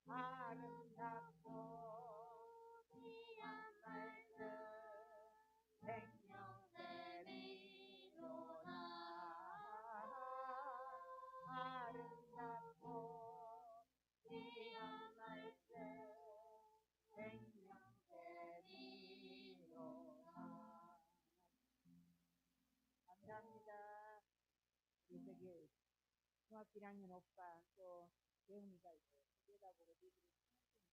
아름답고 귀한 말씀 생명샘이로다. 아름답고 귀한 말씀 생명샘이로다. 감사합니다. 우리 저기 중학교 1학년 오빠 또 재훈이가 있고 내다보고 니들이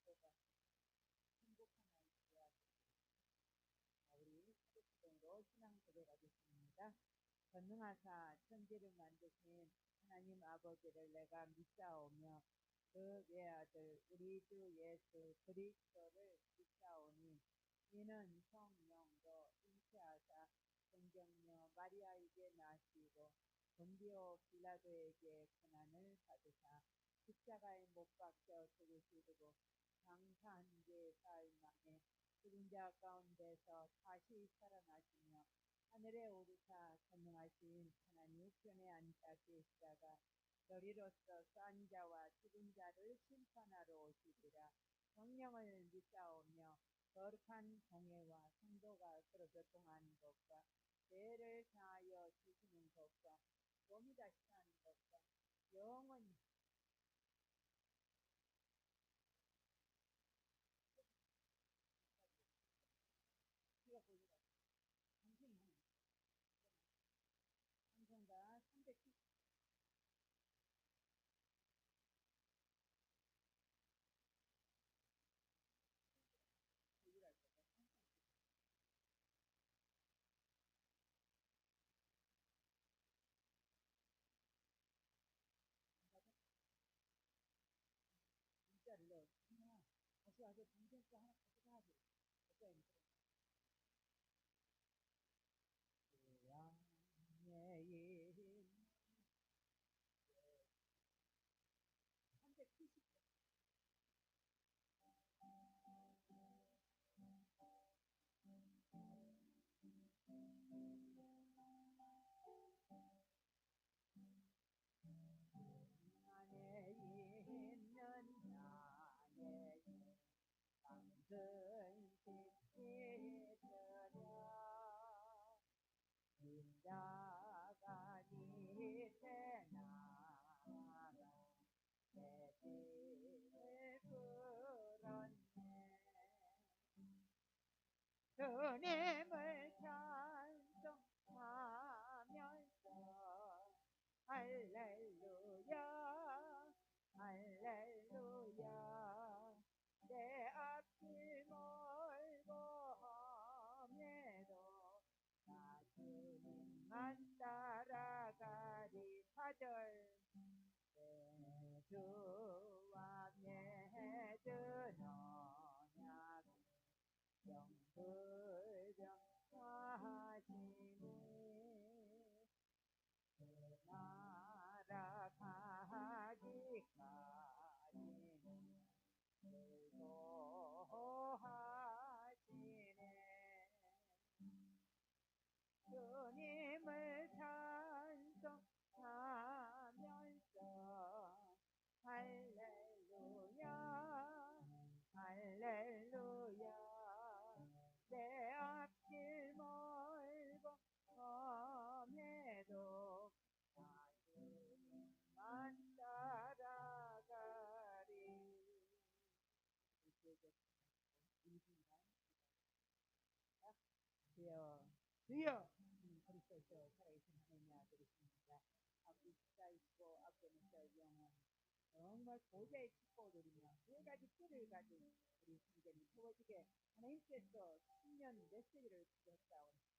참으니까 행복한 아이들이야. 우리 사도수동으로 신앙 고백가 됐습니다. 전능하사 천지를 만드신 하나님 아버지를 내가 믿사오며 그 외아들 우리 주 예수 그리스도를 믿사오니 이는 성령으로 잉태하사 성경녀 마리아에게 나시고 본디오 빌라도에게 고난을 받으사 십자가에 못 박혀 죽으시고 장사한 지 사흘 만에 죽은 자 가운데서 다시 살아나시며 하늘에 오르사 전능하신 하나님 우편에 앉아 계시다가 너리로서 산 자와 죽은 자를 심판하러 오시리라. 성령을 믿사오며 거룩한 공회와 성도가 서로 교통하는 것과 죄를 사하여 주시는 것과 몸이 다시 사는 것과 영원히 삼성가 370 문자를 넣어. 다시 와서 동생 거 하나 가져가야지. 주님을 찬송하면서 할렐루야 할렐루야 내 앞길 멀고 험해도 나 주님만 따라가리. 4절 내 주와 맺은 언약 영불병하시니 그 나라 가기까지는 수고하시네. 주님을 찬송하면서 할렐루야 할렐루야 내 앞길 멀고 험해도 나 주님만 따라가리. 주여 주여 그리스도께서 살아계신 하나님의 아들이십니다. 앞이 십자이시고 앞에는 저 영원 정말 보좌의 축복을 누리며 네 가지 뿔을 가진 우리 성전이 세워지게 하나님께서 신년 메시지를 주셨사오니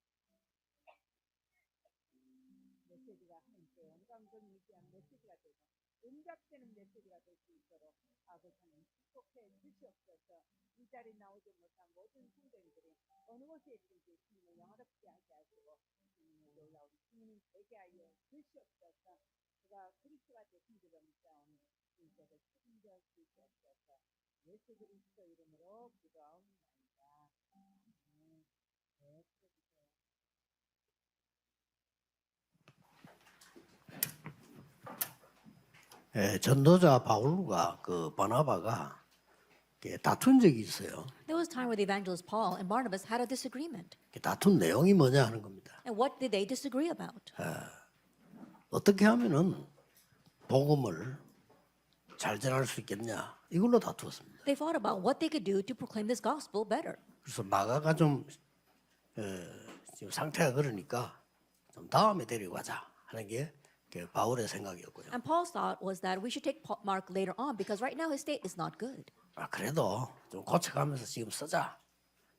메시지가 하나님께 영광을 위한 메시지가 되고 응답되는 메시지가 될 수 있도록 아버지 하나님 축복해 주시옵소서. 이 자리에 나오지 못한 모든 성도님들이 어느 곳에 있든지 주님을 영화롭게 하게 하시고 주님의 놀라운 주님이 되게 하여 주시옵소서. 그가 그리스도가 되신 줄을 믿사오니 인생을 책임져 주시옵소서. 예수 그리스도 이름으로 기도하옵나이다. 아멘. 네, 전도자 바울과 그 바나바가 다툰 적이 있어요. There was a time where the evangelist Paul and Barnabas had a disagreement. 다툰 내용이 뭐냐 하는 겁니다. And what did they disagree about? 어떻게 하면은 복음을 잘 전할 수 있겠냐 이걸로 다투었습니다. They fought about what they could do to proclaim this gospel better. 그래서 마가가 좀 지금 상태가 그러니까 좀 다음에 데려가자 하는 게 바울의 생각이었고요. And Paul's thought was that we should take Mark later on because right now his state is not good. 그래도 좀 고쳐가면서 지금 쓰자.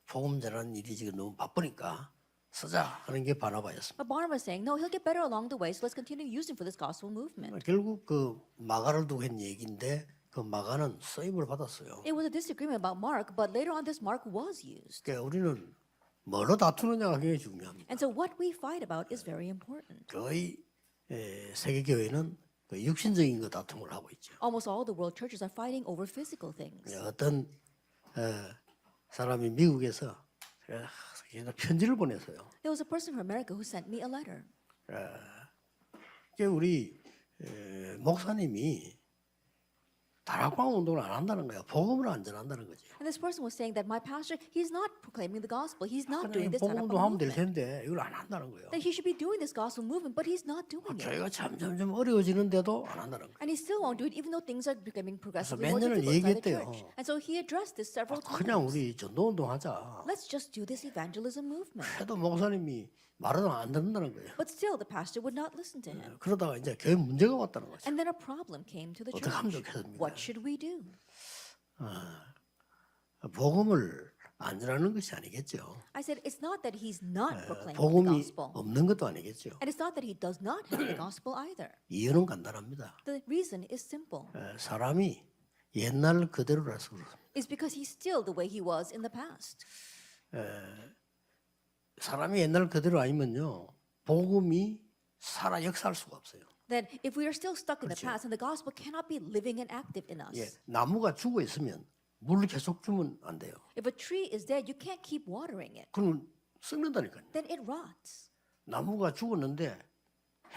복음 전하는 일이 지금 너무 바쁘니까 쓰자 하는 게 바나바였습니다. But Barnabas saying, no, he'll get better along the way, so let's continue using for this gospel movement. 결국 그 마가를 두고 한 얘기인데 그 마가는 쓰임을 받았어요. It was a disagreement about Mark, but later on this Mark was used. 그러니까 우리는 뭐로 다투느냐가 굉장히 중요합니다. And so what we fight about is very important. 거의 세계 교회는 그 육신적인 거 다툼을 하고 있죠. Almost all the world churches are fighting over physical things. 어떤 사람이 미국에서 편지를 보냈어요. There was a person from America who sent me a letter. 우리 목사님이 다락방 운동을 안 한다는 거야. 복음을 안 전한다는 거지. And this person was saying that my pastor, he's not proclaiming the gospel. He's not doing this 복음도 다락방 하면 될 movement. 텐데 이걸 안 한다는 거예요. That he should be doing this gospel movement, but he's not doing it. 교회가 점점 어려워지는데도 안 한다는 거예요. And he still won't do it, even though things are becoming progressively 몇 more 년을 difficult inside the 얘기했대요. church. And so he addressed this several 그냥 times. 우리 전도 운동하자. Let's just do this evangelism movement. 해도 목사님이 말은 안 듣는다는 거예요. But still, the pastor would not listen to him. 그러다가 이제 교회 문제가 왔다는 거죠. And then a problem came to the 어떻게 하면 church. 좋겠습니까? What should we do? 복음을 안 전하는 것이 아니겠죠. I said, it's not that he's not proclaiming the 복음이 gospel. 없는 것도 아니겠죠. And it's not that he does not have the gospel either. 이유는 간단합니다. The reason is simple. 사람이 옛날 그대로라서 그렇습니다. It's because he's still the way he was in the past. 사람이 옛날 그대로 아니면요 복음이 살아 역사할 수가 없어요. That if we are still stuck in the 그렇죠. past, and the gospel cannot be living and active in us. 나무가 죽어 있으면 물을 계속 주면 안 돼요. If a tree is dead, you can't keep watering it. 그러면 썩는다니까요. Then it rots. 나무가 죽었는데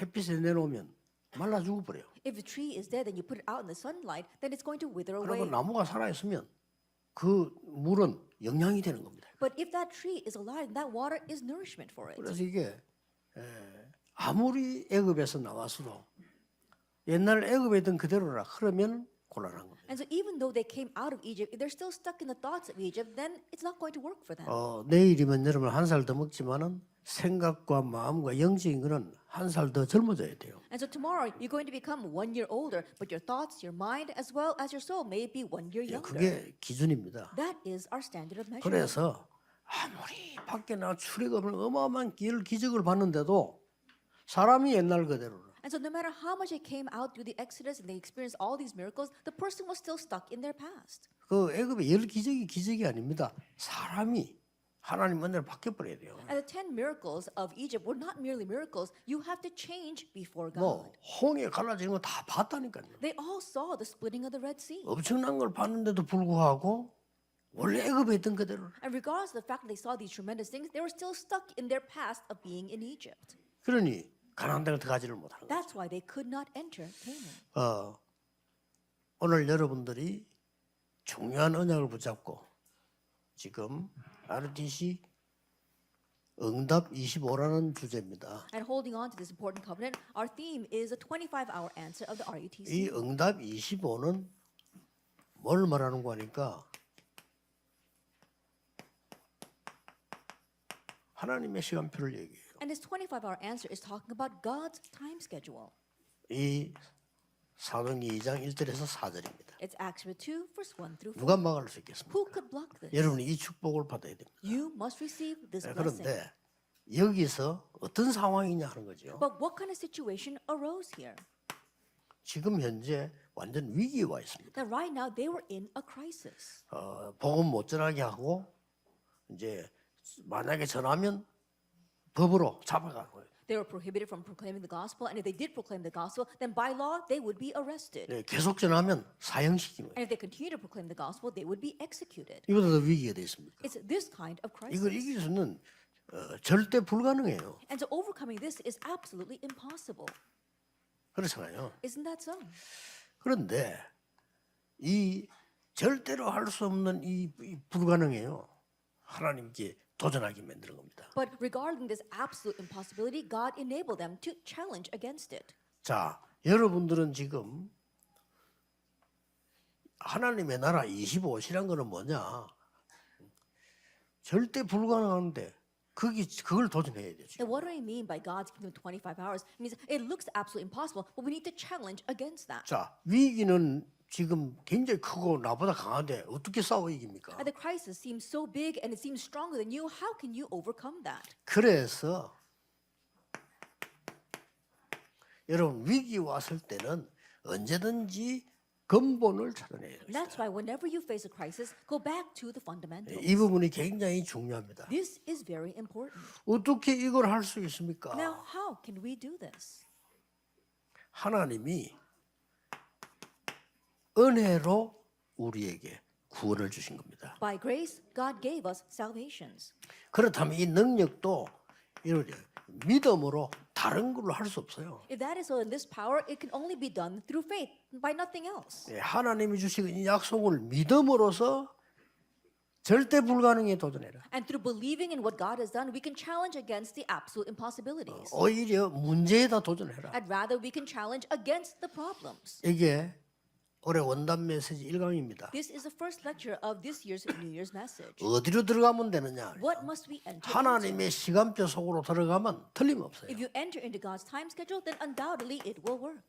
햇빛에 내놓으면 말라 죽어버려요. If a tree is dead and you put it out in the sunlight, then it's going to wither away. 그러면 나무가 살아 있으면 그 물은 영양이 되는 겁니다. But if that tree is alive, that water is nourishment for it. 그래서 이게 아무리 애굽에서 나왔어도 옛날 애굽에 있던 그대로라 그러면 곤란한 겁니다. And so even though they came out of Egypt, if they're still stuck in the thoughts of Egypt, then it's not going to work for them. 내일이면 여러분 한 살 더 먹지만은 생각과 마음과 영적인 거는 한 살 더 젊어져야 돼요. And so tomorrow you're going to become 1 year older, but your thoughts, your mind, as well as your soul may be 1 year younger. 그게 기준입니다. That is our standard of measurement. 그래서 아무리 밖에 나 출애굽을 어마어마한 기적을 봤는데도 사람이 옛날 그대로라. And so no matter how much they came out through the Exodus and they experienced all these miracles, the person was still stuck in their past. 그 애굽의 열 기적이 아닙니다. 사람이 하나님 은혜를 받게 버려야 돼요. And the 10 miracles of Egypt were not merely miracles. You have to change before 뭐 God. 홍해 갈라지는 거 다 봤다니까요. They all saw the splitting of the Red Sea. 엄청난 걸 봤는데도 불구하고 원래 애굽에 있던 그대로. And regardless of the fact that they saw these tremendous things, they were still stuck in their past of being in Egypt. 그러니 가나안 땅을 들어가지를 못하는 거예요. That's why they could not enter Canaan. 오늘 여러분들이 중요한 언약을 붙잡고 지금 RTC 응답 25라는 주제입니다. And holding on to this important covenant, our theme is a 25-hour answer of the RUTC. 이 응답 25는 뭘 말하는 거 하니까 하나님의 시간표를 얘기해요. And this 25-hour answer is talking about God's time schedule. 이 사도행전 2장 1절에서 4절입니다. It's Acts 2, verse 1 through 4. 누가 막을 수 있겠습니까? Who could block this? 여러분이 이 축복을 받아야 됩니다. You must receive this blessing. 그런데 여기서 어떤 상황이냐 하는 거죠. But what kind of situation arose here? 지금 현재 완전 위기에 와 있습니다. That right now they were in a crisis. 복음 못 전하게 하고 이제 만약에 전하면 법으로 잡아가고 They were prohibited from proclaiming the gospel, and if they did proclaim the gospel, then by law they would be arrested. 계속 전하면 사형시키는 거예요. And if they continue to proclaim the gospel, they would be executed. 이보다 더 위기가 돼 있습니다. It's this kind of crisis. 이걸 이길 수는 절대 불가능해요. And so overcoming this is absolutely impossible. 그렇잖아요. Isn't that so? 그런데 이 절대로 할 수 없는 이 불가능해요. 하나님께 도전하게 만드는 겁니다. But regarding this absolute impossibility, God enabled them to challenge against it. 자, 여러분들은 지금 하나님의 나라 25시란 거는 뭐냐? 절대 불가능한데 그걸 도전해야 되죠. And what do I mean by God's kingdom 25 hours? It means it looks absolutely impossible, but we need to challenge against that. 자, 위기는 지금 굉장히 크고 나보다 강한데 어떻게 싸워 이깁니까? And the crisis seems so big and it seems stronger than you. How can you overcome that? 그래서 여러분 위기 왔을 때는 언제든지 근본을 찾아내야 And that's 됩니다. why whenever you face a crisis, go back to the fundamentals. 이 부분이 굉장히 중요합니다. This is very important. 어떻게 이걸 할 수 있습니까? Now, how can we do this? 하나님이 은혜로 우리에게 구원을 주신 겁니다. By grace, God gave us salvations. 그렇다면 이 능력도 이렇게 믿음으로 다른 걸로 할 수 없어요. If that is so, in this power, it can only be done through faith, by nothing else. 하나님이 주신 이 약속을 믿음으로써 절대 불가능에 도전해라. And through believing in what God has done, we can challenge against the absolute impossibilities. 오히려 문제에다 도전해라. And rather, we can challenge against the problems. 이게 올해 원단 메시지 1강입니다. This is the first lecture of this year's New Year's message. 어디로 들어가면 되느냐? What must we enter into? 하나님의 시간표 속으로 들어가면 틀림없어요. If you enter into God's time schedule, then undoubtedly it will work.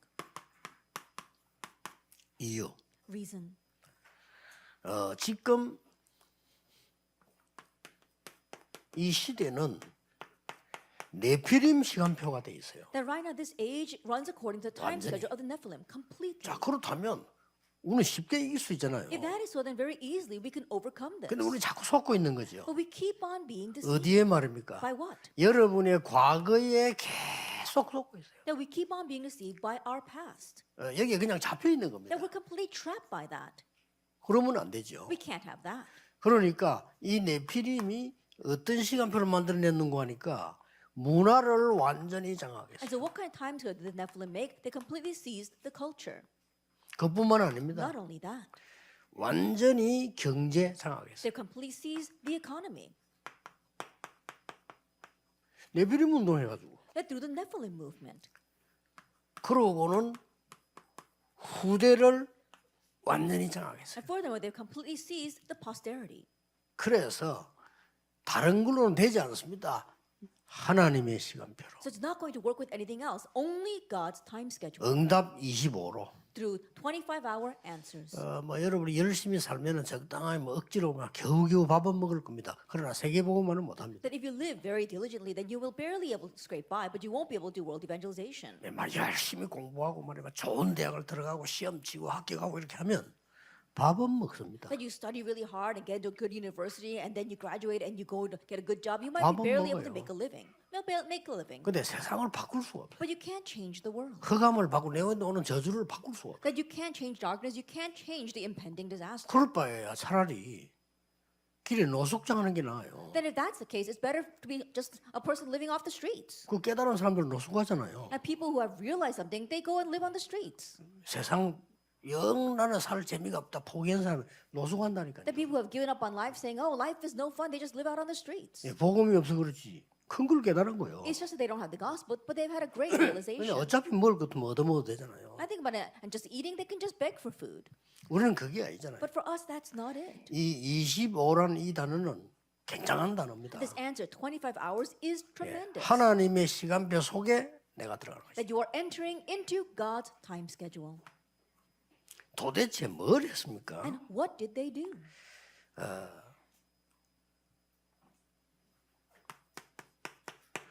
이유. Reason. 지금 이 시대는 네피림 시간표가 돼 있어요. That right now this age runs according to the time 완전히. schedule of the Nephilim completely. 자, 그렇다면 우리는 쉽게 이길 수 있잖아요. If that is so, then very easily we can overcome this. 근데 우리 자꾸 속고 있는 거죠. But we keep on being deceived. 어디에 말입니까? By what? 여러분의 과거에 계속 속고 있어요. That we keep on being deceived by our past. 여기에 그냥 잡혀 있는 겁니다. That we're completely trapped by that. 그러면 안 되죠. We can't have that. 그러니까 이 네피림이 어떤 시간표를 만들어냈는가 하니까 문화를 완전히 And 장악했어요. so what kind of time schedule did the Nephilim make? They completely seized the culture. 그뿐만 아닙니다. Not only that, 완전히 경제 장악했어요. they completely seized the economy. 네피림 운동해가지고 That through the Nephilim movement. 그러고는 후대를 완전히 장악했어요. And furthermore, they've completely seized the posterity. 그래서 다른 걸로는 되지 않습니다. 하나님의 시간표로. So it's not going to work with anything else, only God's time schedule. 응답 25로. Through 25-hour answers. 뭐 여러분이 열심히 살면은 적당하게 뭐 억지로 막 겨우겨우 밥은 먹을 겁니다. 그러나 세계복음만은 못합니다. That if you live very diligently, then you will barely able to scrape by, but you won't be able to do world evangelization. 막 열심히 공부하고 말이야 좋은 대학을 들어가고 시험 치고 합격하고 이렇게 하면 밥은 먹습니다. That you study really hard and get into a good university, and then you graduate and you go to get a good job, you might 밥은 be barely able to 먹어요. make a living. Make a living. 근데 세상을 바꿀 수가 없어요. But you can't change the world. 흑암을 바꾸고 내가 오는 저주를 바꿀 수가 없어요. That you can't change darkness, you can't change the impending disaster. 그럴 바에야 차라리 길에 노숙장하는 게 나아요. Then if that's the case, it's better to be just a person living off the streets. 그 깨달은 사람들 노숙하잖아요. And people who have realized something, they go and live on the streets. 세상 영 나는 살 재미가 없다 포기한 사람이 노숙한다니까요. The people who have given up on life saying, oh, life is no fun, they just live out on the streets. 복음이 없어 그렇지 큰 걸 깨달은 거예요. It's just that they don't have the gospel, but they've had a great 그냥 realization. 어차피 먹을 것도 뭐 얻어먹어도 되잖아요. I think about it, and just eating, they can just beg for food. 우리는 그게 아니잖아요. But for us, that's not it. 이 25란 이 단어는 굉장한 단어입니다. This answer, 25 hours, is tremendous. 하나님의 시간표 속에 내가 들어가는 거죠. That you are entering into God's time schedule. 도대체 뭘 했습니까? And what did they do?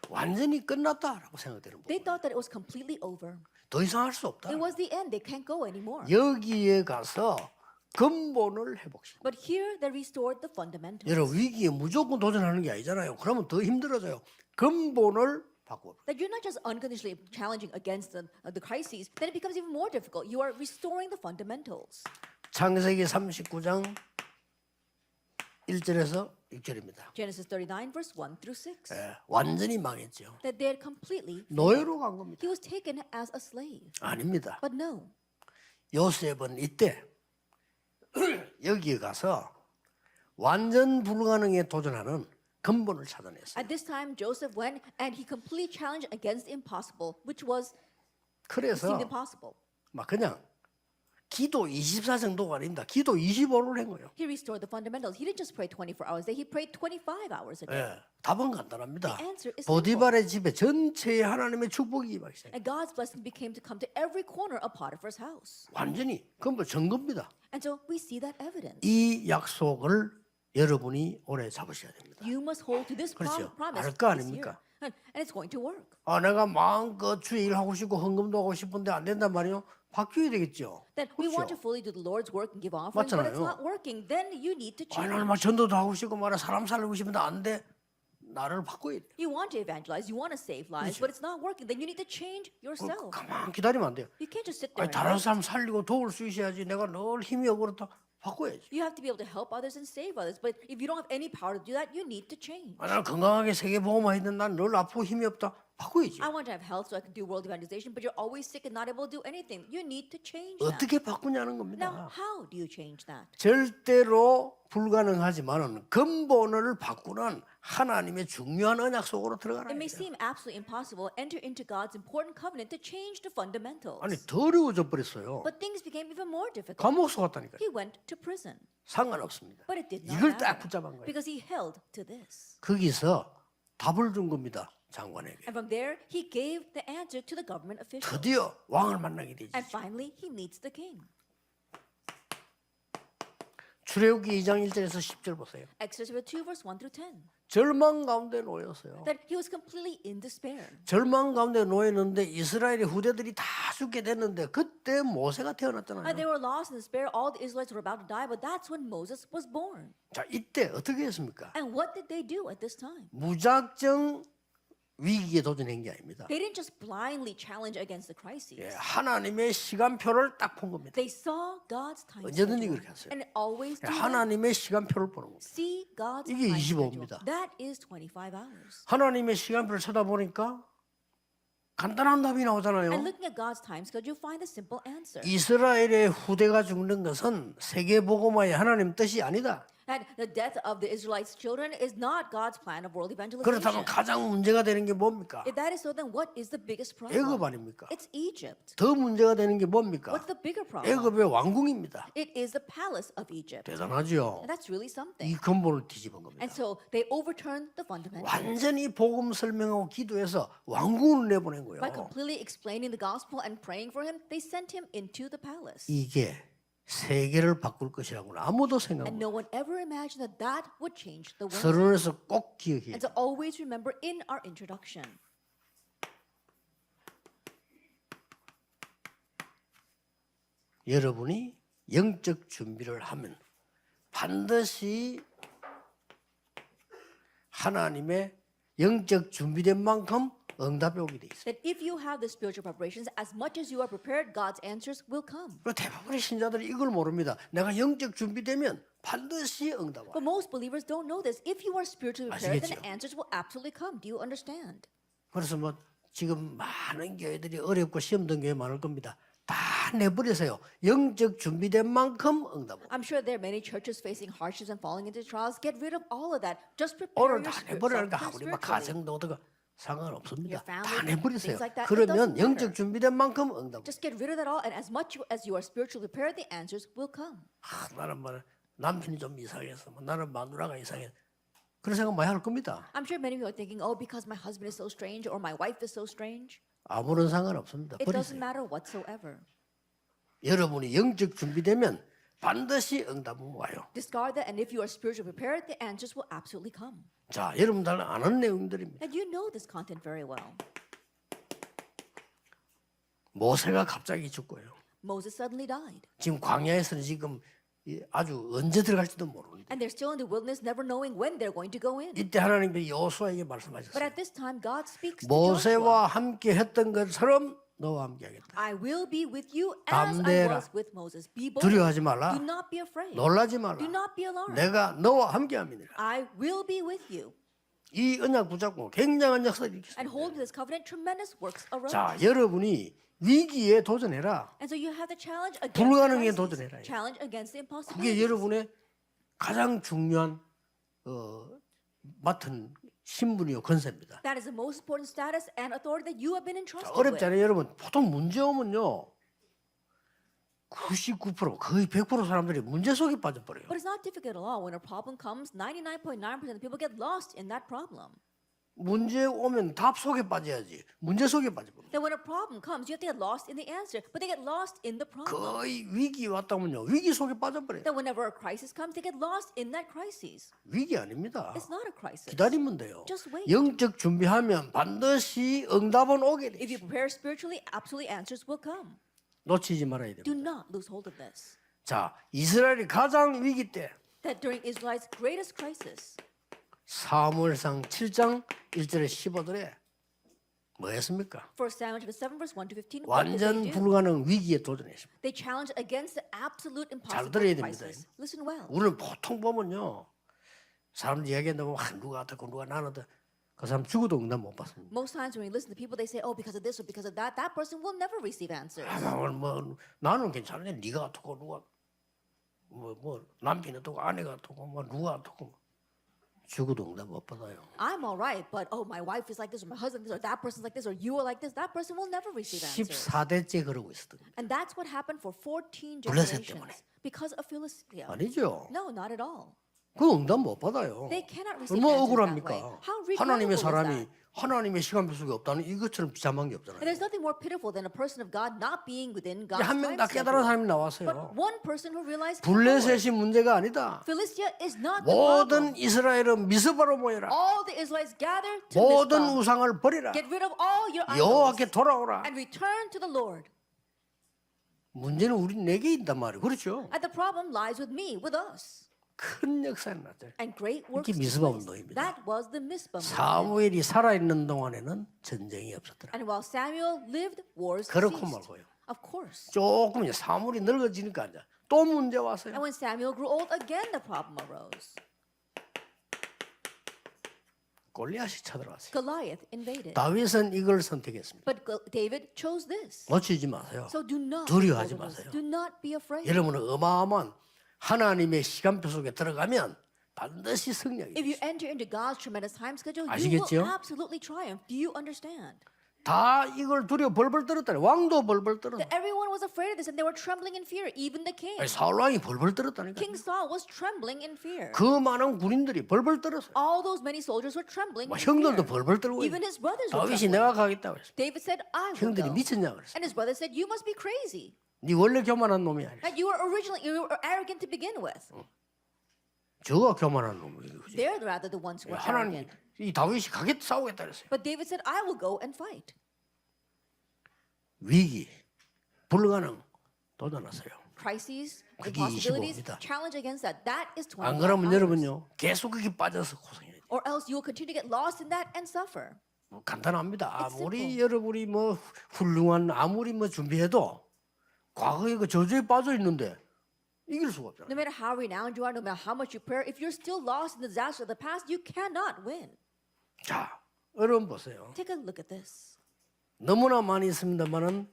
완전히 끝났다라고 생각되는 They 부분. thought that it was completely over. 더 이상 할 수 없다. It was the end. They can't go anymore. 여기에 가서 근본을 회복시켜. But here they restored the fundamentals. 여러분 위기에 무조건 도전하는 게 아니잖아요. 그러면 더 힘들어져요. 근본을 바꿔. That you're not just unconditionally challenging against the crises, then it becomes even more difficult. You are restoring the fundamentals. 창세기 39장 1절에서 6절입니다. Genesis 39, verse 1 through 6. 완전히 망했죠. That they had completely, 노예로 간 겁니다. he was taken as a slave. 아닙니다. But no, 요셉은 이때 여기에 가서 완전 불가능에 도전하는 근본을 찾아냈어요. At this time, Joseph went and he completely challenged against the impossible, which was 그래서 seemed impossible. 막 그냥 기도 24 정도가 아닙니다. 기도 25를 한 거예요. He restored the fundamentals. He didn't just pray 24 hours a day. He prayed 25 hours a day. 예, 답은 간단합니다. The answer is 보디발의 집에 전체에 하나님의 축복이 임하기 시작해요. And God's blessing became to come to every corner of Potiphar's house. 완전히 근본 증거입니다. And so we see that evidence. 이 약속을 여러분이 오래 잡으셔야 됩니다. You must hold to this 그렇죠. promise 알 거 this 아닙니까? year. And it's going to work. 아, 내가 마음껏 주의 일하고 싶고 헌금도 하고 싶은데 안 된단 말이요. 바뀌어야 되겠죠. That we want to 그렇죠. fully do the Lord's work and give offering, but it's 맞잖아요. not working. Then you need to 아, change. 나는 막 전도도 하고 싶고 말이야 사람 살리고 싶은데 안 돼. 나를 바꿔야 돼. You want to evangelize, you want to save lives, but it's not working. Then you need to change yourself. 가만 기다리면 안 돼요. You can't just sit there. 아니, and 다른 wait. 사람 살리고 도울 수 있어야지. 내가 늘 힘이 없어도 바꿔야지. You have to be able to help others and save others. But if you don't have any power to do that, you need to change. 아, 나는 건강하게 세계보험만 했는데 난 늘 아프고 힘이 없다. 바꿔야지. I want to have health so I can do world evangelization, but you're always sick and not able to do anything. You need to change that. 어떻게 바꾸냐는 Now, 겁니다. how do you change that? 절대로 불가능하지만은 근본을 바꾸는 하나님의 중요한 언약 속으로 들어가라. It may seem absolutely impossible. Enter into God's important covenant to change the fundamentals. 아니 더 어려워져 버렸어요. But things became even more difficult. 감옥소 갔다니까요. He went to prison. 상관없습니다. But it did not 이걸 딱 matter 붙잡은 거예요. because he held to this. 거기서 답을 준 겁니다. 장관에게. And from there, he gave the answer to the government officials. 드디어 왕을 만나게 되지. And finally, he meets the king. 출애굽기 2장 1절에서 10절 보세요. Exodus 2, verse 1 through 10. 절망 가운데 놓였어요. That he was completely in despair. 절망 가운데 놓였는데 이스라엘의 후대들이 다 죽게 됐는데 그때 모세가 태어났잖아요. They were lost in despair. All the Israelites were about to die, but that's when Moses was born. 자, 이때 어떻게 했습니까? And what did they do at this time? 무작정 위기에 도전한 게 아닙니다. They didn't just blindly challenge against the crises. 예, 하나님의 시간표를 딱 본 겁니다. They saw God's time 언제든지 schedule. 그렇게 하세요. And always do that. 하나님의 시간표를 보는 겁니다. See God's 이게 time 25입니다. schedule. That is 25 hours. 하나님의 시간표를 쳐다보니까 간단한 답이 나오잖아요. And looking at God's time schedule, you find the simple answer. 이스라엘의 후대가 죽는 것은 세계복음화의 하나님 뜻이 아니다. And the death of the Israelites' children is not God's plan of world evangelization. 그렇다면 가장 문제가 되는 게 뭡니까? If that is so, then what is the biggest 애굽 problem? 아닙니까? It's Egypt. 더 문제가 되는 게 뭡니까? What's the bigger problem? 애굽의 왕궁입니다. It is the palace of Egypt. 대단하죠. And that's really something. 이 근본을 뒤집은 겁니다. And so they overturned the fundamentals 완전히 복음 설명하고 기도해서 왕궁을 내보낸 거예요. by completely explaining the gospel and praying for him. They sent him into the palace. 이게 세계를 바꿀 것이라고는 아무도 생각 And 못 해요. no one ever imagined that that would change the world. 서론에서 꼭 기억해야 And 돼요. so always remember in our introduction, 여러분이 영적 준비를 하면 반드시 하나님의 영적 준비된 만큼 응답이 오게 돼 있어요. that if you have the spiritual preparations, as much as you are prepared, God's answers will come. 그리고 대부분의 신자들이 이걸 모릅니다. 내가 영적 준비되면 반드시 응답 But 와요. most believers don't know this. If you are spiritually prepared, then 아시겠죠? the answers will absolutely come. Do you understand? 그래서 뭐 지금 많은 교회들이 어렵고 시험 든 교회 많을 겁니다. 다 내버리세요. 영적 준비된 만큼 응답 와요. I'm sure there are many churches facing hardships and falling into trials. Get rid of all of that. Just prepare 오늘 your 다 spirit, 내버리니까 self 우리 막 spiritually. 가정도 어떻게 상관없습니다. Your family, 다 내버리세요. things like that, it 그러면 doesn't 영적 matter. 준비된 만큼 응답 와요. Just get rid of that all, and as much as you are spiritually prepared, the answers will come. 아, 나는 뭐 남편이 좀 이상해서 뭐 나는 마누라가 이상해. 그런 생각 많이 할 겁니다. I'm sure many of you are thinking, oh, because my husband is so strange or my wife is so strange. 아무런 상관없습니다. It doesn't 버리세요. matter whatsoever. 여러분이 영적 준비되면 반드시 응답은 와요. Discard that, and if you are spiritually prepared, the answers will absolutely come. 자, 여러분들 아는 내용들입니다. And you know this content very well. 모세가 갑자기 죽고요. Moses suddenly died. 지금 광야에서는 지금 아주 언제 들어갈지도 모르는데 And they're still in the wilderness, never knowing when they're going to go in. 이때 하나님께서 여호수아에게 But 말씀하셨어요. at this time, God speaks to Joshua. 모세와 함께 했던 것처럼 너와 함께 하겠다. I will be with you as I 담대해라. was with Moses. Be bold. 두려워하지 말라. Do not be afraid. 놀라지 말라. Do not be alarmed. 내가 너와 함께 합니다. I will be with you. 이 언약 붙잡고 굉장한 역사를 일으켰습니다. And hold to this covenant, tremendous works arose. 자, 여러분이 위기에 도전해라. And so you have to challenge against 불가능에 the crisis. 도전해라. Challenge against the 그게 impossibilities. 여러분의 가장 중요한 맡은 신분이요 권세입니다. That is the most important status and authority that you have been entrusted with. 어렵잖아요, 여러분. 보통 문제 오면요, 99% 거의 100% 사람들이 문제 속에 빠져버려요. But it's not difficult at all. When a problem comes, 99.9% of people get lost in that problem. 문제 오면 답 속에 빠져야지. 문제 속에 빠져버려요. Then when a problem comes, you have to get lost in the answer, but they get lost in the problem. 거의 위기 왔다면요, 위기 속에 빠져버려요. Then whenever a crisis comes, they get lost in that crisis. 위기 아닙니다. It's not a crisis. 기다리면 돼요. Just wait. 영적 준비하면 반드시 응답은 오게 돼. If you prepare spiritually, absolutely answers will come. 놓치지 말아야 됩니다. Do not lose hold of this. 자, 이스라엘이 가장 위기 때 That during Israel's greatest crisis, 사무엘상 7장 1절에 15절에 뭐 했습니까? 1 Samuel chapter 7 verse 1 to 15, what did 완전 they do? 불가능 위기에 도전했습니다. They challenged against the absolute 잘 impossible 들어야 됩니다. crisis. Listen well. 우리는 보통 보면요, 사람들이 이야기한다고 누가 어떻고 누가 나는 어떻고 그 사람 죽어도 응답 못 받습니다. Most times when we listen to people, they say, "Oh, because of this or because of that, that person will never receive answers." 뭐 나는 괜찮은데 네가 어떻고 누가 뭐 남편이 어떻고 아내가 어떻고 뭐 누가 어떻고 죽어도 응답 못 받아요. I'm all right, but oh, my wife is like this, or my husband is, or that person's like this, or you are like this. That person will never receive answers. 14대째 그러고 있었던 거예요. And that's what happened for 14 블레셋 generations 때문에. because of Philistia. 아니죠. No, not at all. 그 응답 못 받아요. They cannot receive 얼마나 answers that way. 억울합니까? How 하나님의 regrettable is 사람이 that? 하나님의 시간표 속에 없다는 이것처럼 비참한 게 And 없잖아요. there's nothing more pitiful than a person of God not being within God's 한 명 time 다 깨달은 schedule. 사람이 But 나왔어요. one person who realized 블레셋이 문제가 아니다. Philistia is not the 모든 problem. 이스라엘은 미스바로 모여라. All the Israelites gather to 모든 Mizpah. 우상을 버리라. Get rid of all your idols 여호와께 돌아오라. and return to the Lord. 문제는 우리 내게 있단 말이에요. 그렇죠? And the problem lies with me, with us. 큰 역사는 났죠. And great works 이게 took 미스바 place. 운동입니다. That was the Mizpah movement. 사무엘이 살아있는 동안에는 전쟁이 없었더라. And while Samuel lived, wars 그렇고 ceased. 말고요. Of course. 조금 이제 사무엘이 늙어지니까 이제 또 문제 왔어요. And when Samuel grew old, again the problem arose. 골리앗이 쳐들어왔어요. Goliath invaded. 다윗은 이걸 선택했습니다. But David chose this. 놓치지 마세요. So do not 두려워하지 be overwhelmed. 마세요. Do not be afraid. 여러분은 어마어마한 하나님의 시간표 속에 들어가면 반드시 승리하게 If you 돼요. enter into God's tremendous time schedule, you 아시겠죠? will absolutely triumph. Do you understand? 다 이걸 두려워 벌벌 떨었다니. 왕도 벌벌 떨었다. That everyone was afraid of this and they were trembling in fear, even the king. 사울 왕이 벌벌 떨었다니까. King Saul was trembling in fear. 그 많은 군인들이 벌벌 떨었어요. All those many soldiers were trembling 뭐 in 형들도 fear. 벌벌 떨고 Even 있어요. his brothers were 다윗이 trembling. 내가 가겠다고 했어요. David said, I will 형들이 go. 미쳤냐 그랬어요. And his brother said, you must be crazy. 네 원래 교만한 놈이 아니야. That you were arrogant to begin with. 저가 교만한 놈이에요. 그죠? They're rather the ones who were 하나님 arrogant. 이 다윗이 가겠다 싸우겠다 그랬어요. But David said, I will go and fight. 위기, 불가능 도전하세요. Crises, 그게 impossibilities, 25입니다. challenge against that. That is 25 안 그러면 hours. 여러분요 계속 그게 빠져서 고생해야 돼요. Or else you will continue to get lost in that and suffer. 뭐 간단합니다. It's 아무리 simple. 여러분이 뭐 훌륭한 아무리 뭐 준비해도 과거에 그 저주에 빠져 있는데 이길 수가 없잖아요. No matter how renowned you are, no matter how much you pray, if you're still lost in the disaster of the past, you cannot win. 자, 여러분 보세요. Take a look at this. 너무나 많이 있습니다만은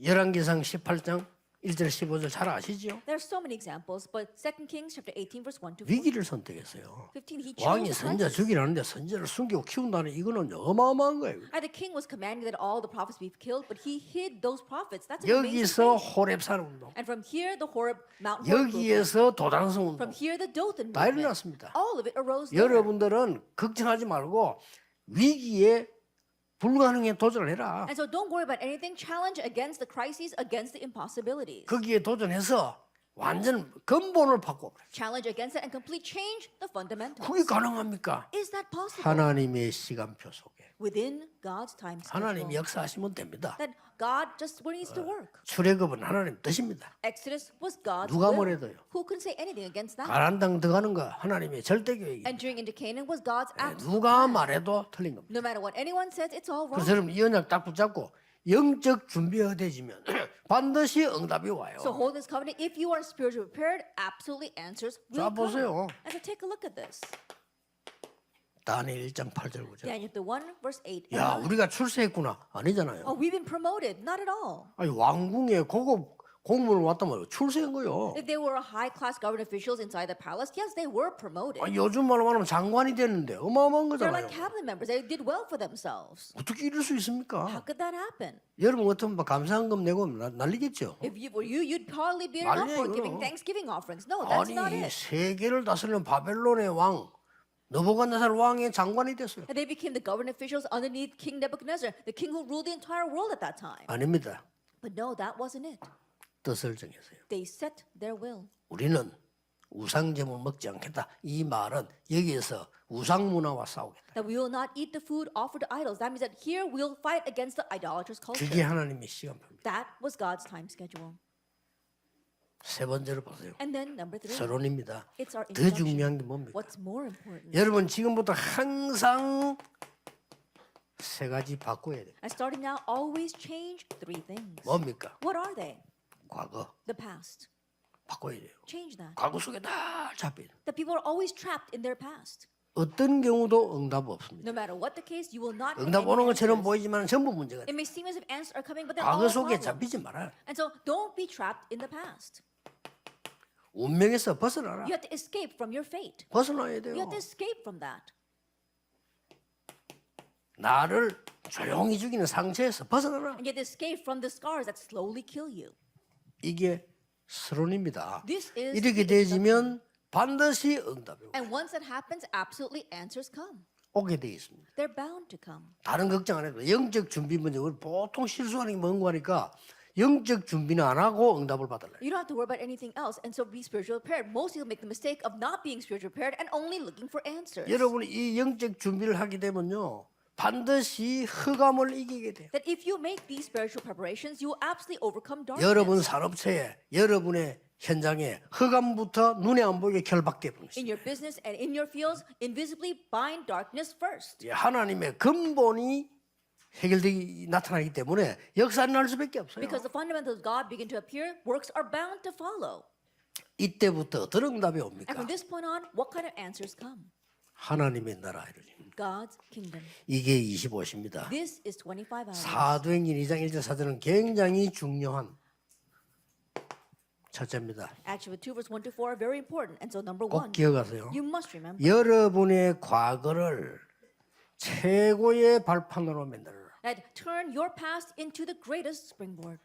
열왕기상 18장 1절 15절 잘 아시죠? There are so many examples, but 2 Kings chapter 18 verse 1 to 14. 위기를 선택했어요. 15 he chose 왕이 the 선자 crisis. 죽이라는데 선자를 숨기고 키운다는 이거는 어마어마한 거예요. The king was commanding that all the prophets be killed, but he hid those prophets. That's an amazing 여기서 thing. 호렙산 운동, And from here, the Horeb mountain movement. 여기에서 도단성 운동 From here, the Dothan 다 movement. 일어났습니다. All of it arose there. 여러분들은 걱정하지 말고 위기에 불가능에 도전을 해라. And so don't worry about anything. Challenge against the crises, against the impossibilities. 거기에 도전해서 완전 근본을 바꿔. Challenge against it and complete change the fundamentals. 그게 가능합니까? Is that possible? 하나님의 시간표 속에 Within God's time 하나님이 schedule. 역사하시면 됩니다. That God just needs to work. 출애굽은 하나님 뜻입니다. Exodus was God's 누가 will. 뭐래도요. Who can say anything against that? 가나안 땅 들어가는 거 하나님의 절대 계획이. Entering into Canaan was God's absolute 누가 plan. 말해도 틀린 겁니다. No matter what anyone says, it's all wrong. 그래서 여러분 이 언약 딱 붙잡고 영적 준비가 되지면 반드시 응답이 와요. So hold this covenant. If you are spiritually prepared, absolutely answers will 자, 보세요. come. And so take a look at this. 다니엘 1장 8절 9절. Daniel 1 verse 8. and 야, 9. 우리가 출세했구나. 아니잖아요. Oh, we've been promoted. Not at all. 아니 왕궁에 고급 공무원 왔단 말이에요. 출세한 거요. If they were high-class government officials inside the palace, yes, they were promoted. 아니, 요즘 말로 말하면 장관이 됐는데 어마어마한 They're 거잖아요. like cabinet members. They did well for themselves. 어떻게 이럴 수 How 있습니까? could that happen? 여러분 같으면 막 감사한금 내고 난리겠죠. If you were you'd probably be enough 난리야, for giving 이거. Thanksgiving offerings. No, that's 아니 not it. 세계를 다스리는 바벨론의 왕 느부갓네살 왕의 장관이 됐어요. And they became the government officials underneath King Nebuchadnezzar, the king who ruled the entire world at that time. 아닙니다. But no, that wasn't it. 뜻을 정했어요. They set their will. 우리는 우상제물 먹지 않겠다. 이 말은 여기에서 우상 문화와 싸우겠다. That we will not eat the food offered to idols. That means that here we'll fight against the idolatrous culture. 그게 하나님의 시간표입니다. That was God's time schedule. 세 번째로 보세요. And then number 3. 서론입니다. It's our 더 introduction. 중요한 게 뭡니까? What's more important? 여러분 지금부터 항상 세 가지 바꿔야 돼요. And starting now, always change 3 things. 뭡니까? What are they? 과거 The past. 바꿔야 돼요. Change that. 과거 속에 다 잡혀요. That people are always trapped in their past. 어떤 경우도 응답 없습니다. No matter what the case, you will not get 응답 any 오는 것처럼 answers. 보이지만 전부 문제가 It 돼요. may seem as if answers are coming, but they're 과거 all 속에 problems. 잡히지 말아요. And so don't be trapped in the past. 운명에서 벗어나라. You have to escape from your fate. 벗어나야 You 돼요. have to escape from that. 나를 조용히 죽이는 상처에서 벗어나라. And you have to escape from the scars that slowly kill you. 이게 서론입니다. This is 이렇게 the 되지면 반드시 응답이 And once that happens, absolutely answers come. 오게 돼 있습니다. They're bound to come. 다른 걱정 안 해도 영적 준비 먼저 우리 보통 실수하는 게 뭔가 하니까 영적 준비는 안 하고 응답을 받을래. You don't have to worry about anything else, and so be spiritually prepared. Most people make the mistake of not being spiritually prepared and only looking for answers. 여러분이 이 영적 준비를 하게 되면요. 반드시 흑암을 이기게 돼요. That if you make these spiritual preparations, you will absolutely overcome darkness. 여러분 산업체에 여러분의 현장에 흑암부터 눈에 안 보이게 결박돼 버린 In 것입니다. your business and in your fields, invisibly bind darkness first. 하나님의 근본이 해결되기 나타나기 때문에 역사는 날 수밖에 없어요. Because the fundamentals of God begin to appear, works are bound to follow. 이때부터 어떤 응답이 And 옵니까? from this point on, what kind of answers come? 하나님의 나라 이루어집니다. God's kingdom. 이게 25시입니다. This is 25 hours. 사도행전 2장 1절 4절은 굉장히 중요한 첫째입니다. Acts 2 verse 1 to 4 are very important. And so number 꼭 1, 기억하세요. you must remember 여러분의 과거를 최고의 발판으로 만들어라. that turn your past into the greatest springboard.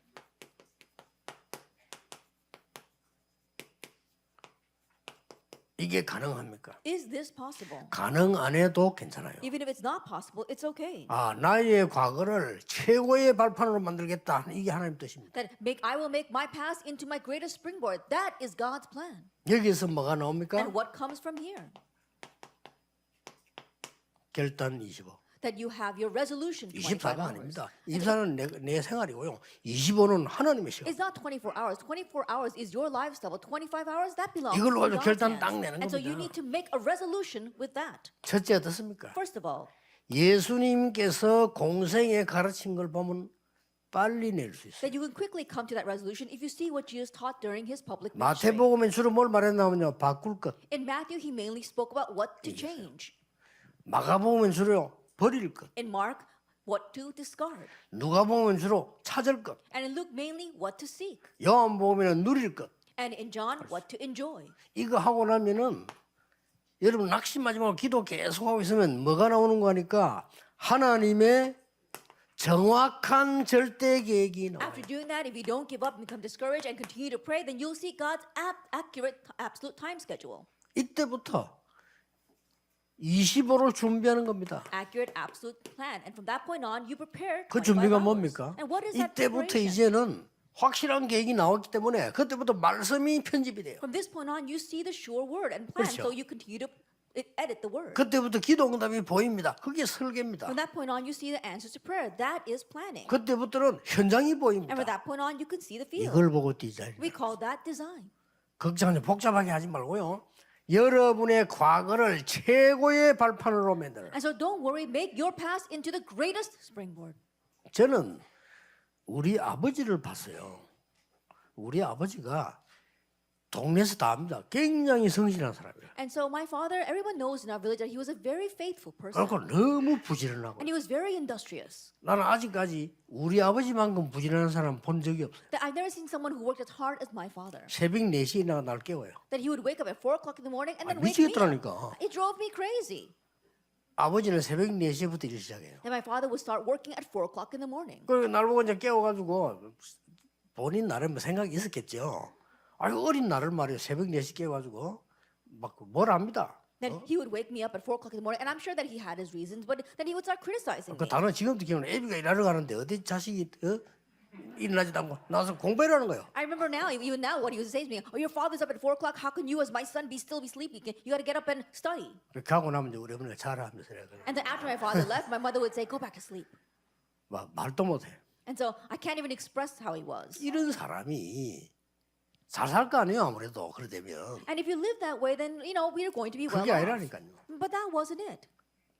이게 가능합니까? Is this possible? 가능 안 해도 괜찮아요. Even if it's not possible, it's okay. 아, 나의 과거를 최고의 발판으로 만들겠다. 이게 하나님 뜻입니다. That I will make my past into my greatest springboard. That is God's plan. 여기서 뭐가 나옵니까? And what comes from here? 결단 25. That you have your resolution 25 24가 hours. 아닙니다. 24는 내 생활이고요. 25는 하나님의 시간. It's not 24 hours. 24 hours is your lifestyle. But 25 hours, that belongs 이걸로 to 가지고 God's 결단 hands. 딱 내는 And so you 겁니다. need to make a resolution with that. 첫째 어떻습니까? First of all, 예수님께서 공생에 가르친 걸 보면 빨리 낼 수 있어요. that you can quickly come to that resolution if you see what Jesus taught during his public ministry. 마태복음에 주로 뭘 말했냐면요. 바꿀 것. In Matthew, he mainly spoke about what to change. 마가복음은 주로 버릴 것. In Mark, what to discard. 누가복음은 주로 찾을 것. And in Luke, mainly what to seek. 요한복음에는 누릴 것. And in John, what to enjoy. 이거 하고 나면은 여러분 낙심하지 말고 기도 계속하고 있으면 뭐가 나오는 거니까 하나님의 정확한 절대 계획이 나와요. After doing that, if you don't give up and become discouraged and continue to pray, then you'll see God's accurate, absolute time schedule. 이때부터 25를 준비하는 겁니다. Accurate, absolute plan. And from that point on, you prepare 그 25 준비가 hours. 뭡니까? And what is that 이때부터 preparation? 이제는 확실한 계획이 나왔기 때문에 그때부터 말씀이 편집이 돼요. From this point on, you see the sure word and plan, 그렇죠. so you continue to edit the word. 그때부터 기도 응답이 보입니다. 그게 설계입니다. From that point on, you see the answers to prayer. That is planning. 그때부터는 현장이 And 보입니다. from that point on, you can see the field. 이걸 보고 디자인. We call that design. 걱정하지 복잡하게 하지 말고요. 여러분의 과거를 최고의 발판으로 만들어라. And so don't worry, make your past into the greatest springboard. 저는 우리 아버지를 봤어요. 우리 아버지가 동네에서 다 압니다. 굉장히 성실한 사람이에요. And so my father, everyone knows in our village that he was a very faithful person. 그리고 너무 부지런하고 And he was very industrious. 나는 아직까지 우리 아버지만큼 부지런한 사람 본 적이 없어요. That I've never seen someone who worked as hard as my father. 새벽 4시에 날 깨워요. That he would wake up at 4 o'clock in the morning and then wake me up. 미치겠더라니까. It drove me crazy. 아버지는 새벽 4시부터 일 시작해요. And my father would start working at 4 o'clock in the morning. 그리고 날 보고 이제 깨워가지고 본인 나름 생각이 있었겠죠. 아유 어린 나를 말이에요. 새벽 4시 깨워가지고 막 뭘 합니다. Then he would wake me up at 4 o'clock in the morning, and I'm sure that he had his reasons, but then he would start criticizing 그 me. 단어 지금도 기억나. 애비가 일하러 가는데 어디 자식이 일어나지도 않고 나와서 공부를 하는 거예요. I remember now, even now, what he was saying to me. Oh, your father's up at 4 o'clock. How can you, as my son, still be sleeping? You got to get up and study. 그렇게 하고 나면 이제 우리 어머니가 잘하면서 그래요. And then after my father left, my mother would say, "Go back to sleep." 막 말도 못해. And so I can't even express how he was. 이런 사람이 잘 살 거 아니에요 아무래도 그러되면. And if you live that way, then we're going to be well 그게 off. 아니라니까요. But that wasn't it.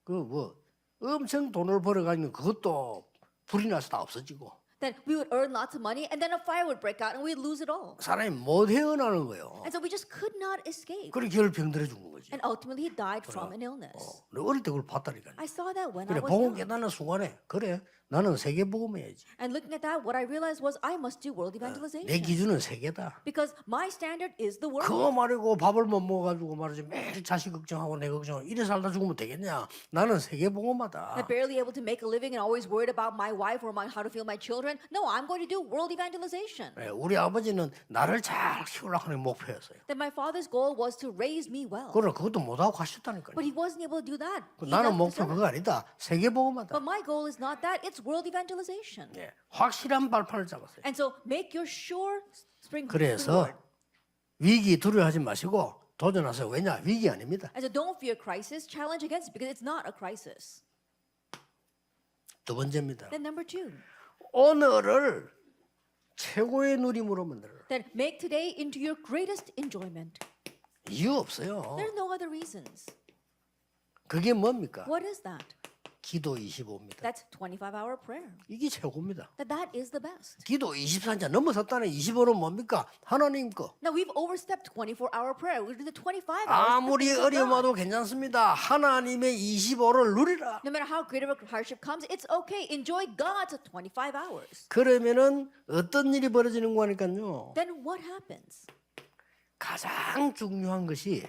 그 뭐 엄청 돈을 벌어가지고 그것도 불이 나서 다 없어지고 Then we would earn lots of money, and then a fire would break out, and we'd lose it all. 사람이 못 헤어나는 거예요. And so we just could not escape. 그래 결 병들어 죽는 거지. And ultimately, he died from an illness. 어릴 때 그걸 봤다니까요. I saw that when 그래 I was 복음 young. 깨닫는 순간에 그래 나는 세계 복음해야지. And looking at that, what I realized was I must do world 내 evangelization. 기준은 세계다. Because my standard is the world. 그거 말이고 밥을 못 먹어가지고 말이지 매일 자식 걱정하고 내 걱정하고 이래 살다 죽으면 되겠냐. 나는 세계 복음하다. Not barely able to make a living and always worried about my wife or how to feel my children. No, I'm going to do world evangelization. 우리 아버지는 나를 잘 키우려고 하는 목표였어요. Then my father's goal was to raise me well. 그러나 그것도 못하고 가셨다니까요. But he wasn't able to do that. He 나는 left the 목표 service. 그거 아니다. 세계 복음하다. But my goal is not that. It's world evangelization. 예, 확실한 발판을 잡았어요. And so make your sure spring 그래서 forward. 위기 두려워하지 마시고 도전하세요. 왜냐? 위기 아닙니다. And so don't fear crisis, challenge against it because it's not a crisis. 두 번째입니다. Then number 2, 오늘을 최고의 누림으로 만들어라. then make today into your greatest enjoyment. 이유 없어요. There's no other reasons. 그게 뭡니까? What is that? 기도 25입니다. That's 25-hour prayer. 이게 최고입니다. That is the best. 기도 24자 넘어섰다는 25는 뭡니까? 하나님 거. Now we've overstepped 24-hour prayer. We're doing the 25 hours. 아무리 어려움 와도 괜찮습니다. 하나님의 25를 누리라. No matter how great of a hardship comes, it's okay. Enjoy God's 25 hours. 그러면은 어떤 일이 벌어지는 거니까요. Then what happens? 가장 중요한 것이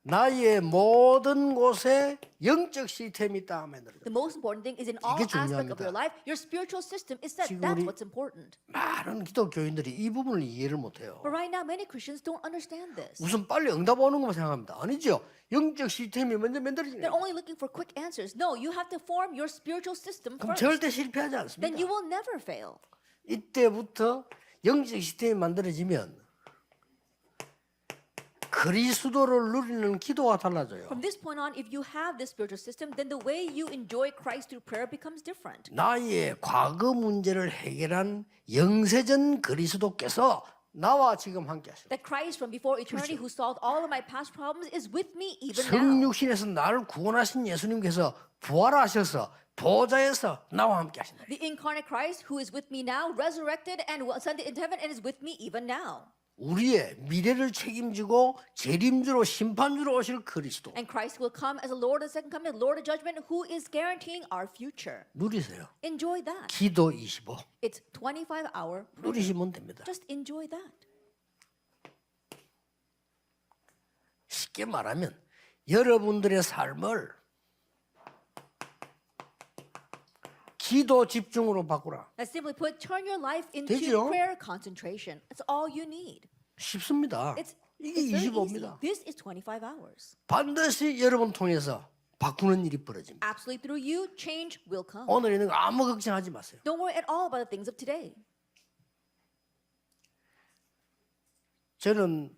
나의 모든 곳에 영적 시스템이 있다 하면 The most important thing is in all 이게 aspects of 중요합니다. your life, your spiritual system is set. 지금 That's 우리- what's important. 많은 기독교인들이 이 부분을 이해를 못해요. But right now, many Christians don't understand this. 우선 빨리 응답 오는 것만 생각합니다. 아니죠. 영적 시스템이 먼저 만들어지는 They're 거예요. only looking for quick answers. No, you have to form your spiritual system 그럼 first. 절대 실패하지 Then you 않습니다. will never fail. 이때부터 영적 시스템이 만들어지면 그리스도를 누리는 기도가 달라져요. From this point on, if you have this spiritual system, then the way you enjoy Christ through prayer becomes different. 나의 과거 문제를 해결한 영세전 그리스도께서 나와 지금 함께 하십니다. That Christ from before eternity who solved all of my past problems is with me even now. 성육신에서 나를 구원하신 예수님께서 부활하셔서 보좌에서 나와 함께 하신다. The incarnate Christ who is with me now, resurrected and ascended into heaven and is with me even now. 우리의 미래를 책임지고 재림주로 심판주로 오실 그리스도 And Christ will come as a Lord of the second coming, Lord of judgment, who is guaranteeing our future. 누리세요. Enjoy that. 기도 25 It's 25-hour prayer. 누리시면 됩니다. Just enjoy that. 쉽게 말하면 여러분들의 삶을 기도 집중으로 바꾸라. Let's simply put, turn your life into 되죠? prayer concentration. That's all you need. 쉽습니다. It's 이게 very easy. 25입니다. This is 25 hours. 반드시 여러분 통해서 바꾸는 일이 벌어집니다. Absolutely through you, change will come. 오늘 있는 거 아무 걱정하지 마세요. Don't worry at all about the things of today. 저는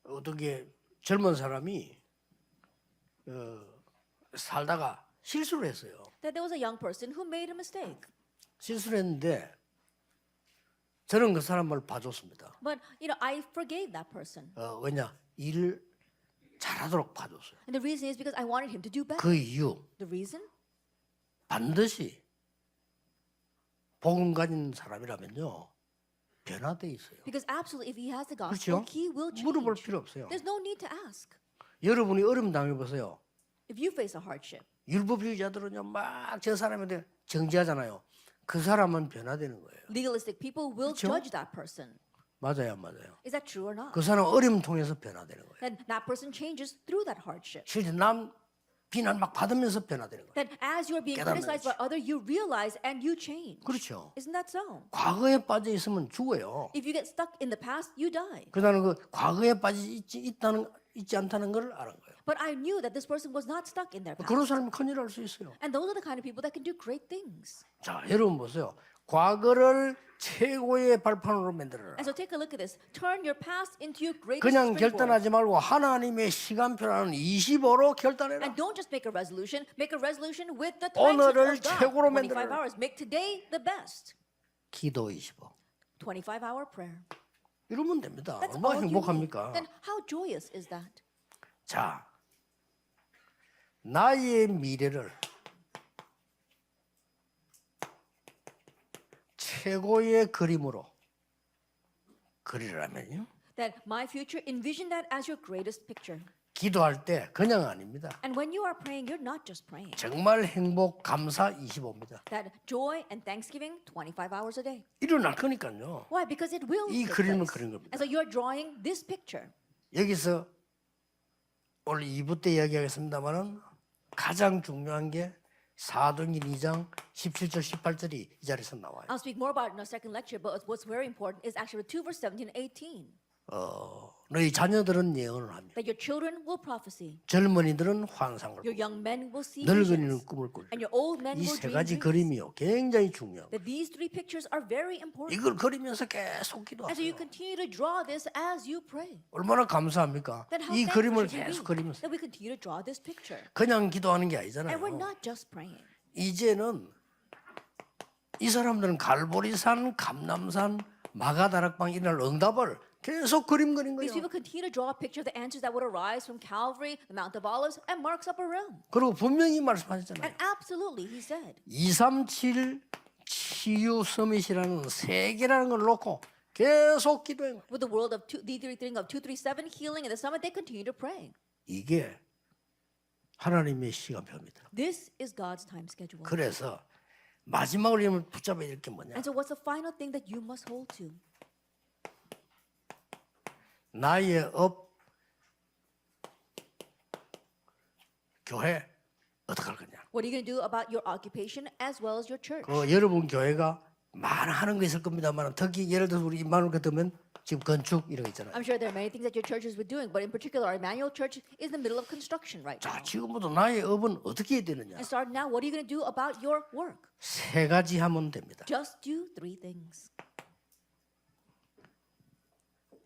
어떻게 젊은 사람이 살다가 실수를 했어요. That there was a young person who made a mistake. 실수를 했는데 저는 그 사람을 봐줬습니다. But, I forgave that person. 왜냐? 일을 잘하도록 봐줬어요. And the reason is because I wanted him to do better. 그 이유 The reason? 반드시 복음 가진 사람이라면요 변화돼 있어요. Because absolutely, if he has the gospel, 그렇죠? he will 물어볼 change. 필요 없어요. There's no need to ask. 여러분이 어려움 당해보세요. If you face a hardship, 율법주의자들은요 막 저 사람한테 정지하잖아요. 그 사람은 변화되는 거예요. legalistic people will 그렇죠? judge that person. 맞아요, 안 맞아요? Is that true or not? 그 사람 어려움 통해서 변화되는 거예요. Then that person changes through that hardship. 실제 남 비난 막 받으면서 변화되는 거예요. Then as you're being 깨닫는 criticized by others, you realize and you change. 그렇죠. Isn't that so? 과거에 빠져 있으면 죽어요. If you get stuck in the past, you die. 그다음에 그 과거에 빠져 있지 않다는 걸 알은 거예요. But I knew that this person was not stuck in their past. 그런 사람이 큰일 할 수 있어요. And those are the kind of people that can do great things. 자, 여러분 보세요. 과거를 최고의 발판으로 만들어라. And so take a look at this. Turn your past into your greatest 그냥 springboard. 결단하지 말고 하나님의 시간표라는 25로 결단해라. And don't just make a resolution. Make a resolution with the time 오늘을 of God. 최고로 25 만들어라. hours. Make today the best. 기도 25. 25-hour prayer. 이러면 됩니다. That's 얼마나 all you need. 행복합니까? Then how joyous is that? 자, 나의 미래를 최고의 그림으로 그리라면요. That my future, envision that as your greatest picture. 기도할 때 그냥 아닙니다. And when you are praying, you're not just praying. 정말 행복, 감사 25입니다. That joy and thanksgiving, 25 hours a day. 일어날 거니까요. Why? Because it will 이 take 그림을 place. 그린 겁니다. And so you're drawing this picture. 여기서 오늘 2부 때 이야기하겠습니다만은 가장 중요한 게 사도행전 2장 17절 18절이 이 자리에서 나와요. I'll speak more about it in a second lecture, but what's very important is actually 2 verse 17 and 18. 너희 자녀들은 예언을 하며 That your children will prophesy. 젊은이들은 환상을 Your 보고 young men will see 늙은이는 visions. 꿈을 꿀. And your old men 이 will 세 dream 가지 dreams. 그림이요 굉장히 중요해요. That these three pictures are very important. 이걸 그리면서 계속 And so you 기도하세요. continue to draw this as you pray. 얼마나 감사합니까? Then how 이 thankful 그림을 should you 계속 be 그리면서 that we continue to draw this picture. 그냥 기도하는 게 아니잖아요. And we're not just praying. 이제는 이 사람들은 갈보리산, 감남산, 마가다락방 이날 응답을 계속 그림 그린 These 거예요. people continue to draw a picture of the answers that would arise from Calvary, the Mount of Olives, and marks up a realm. 그리고 분명히 말씀하셨잖아요. And absolutely, he said, 237 치유 서밋이라는 세 개라는 걸 놓고 계속 기도해요. with the world of 237 healing and the summit, they continue to pray. 이게 하나님의 시간표입니다. This is God's time schedule. 그래서 마지막으로 여러분 붙잡아야 될 게 뭐냐? And so what's the final thing that you must hold to? 나의 업 교회 어떻게 할 거냐? What are you going to do about your occupation as well as your church? 그 여러분 교회가 많은 하는 거 있을 겁니다만 특히 예를 들어서 우리 임마누엘 같으면 지금 건축 이런 거 있잖아요. I'm sure there are many things that your churches were doing, but in particular, our Emmanuel Church is in the middle of construction right 자, now. 지금부터 나의 업은 어떻게 해야 되느냐? And starting now, what are you going to do about your work? 세 가지 하면 됩니다. Just do 3 things.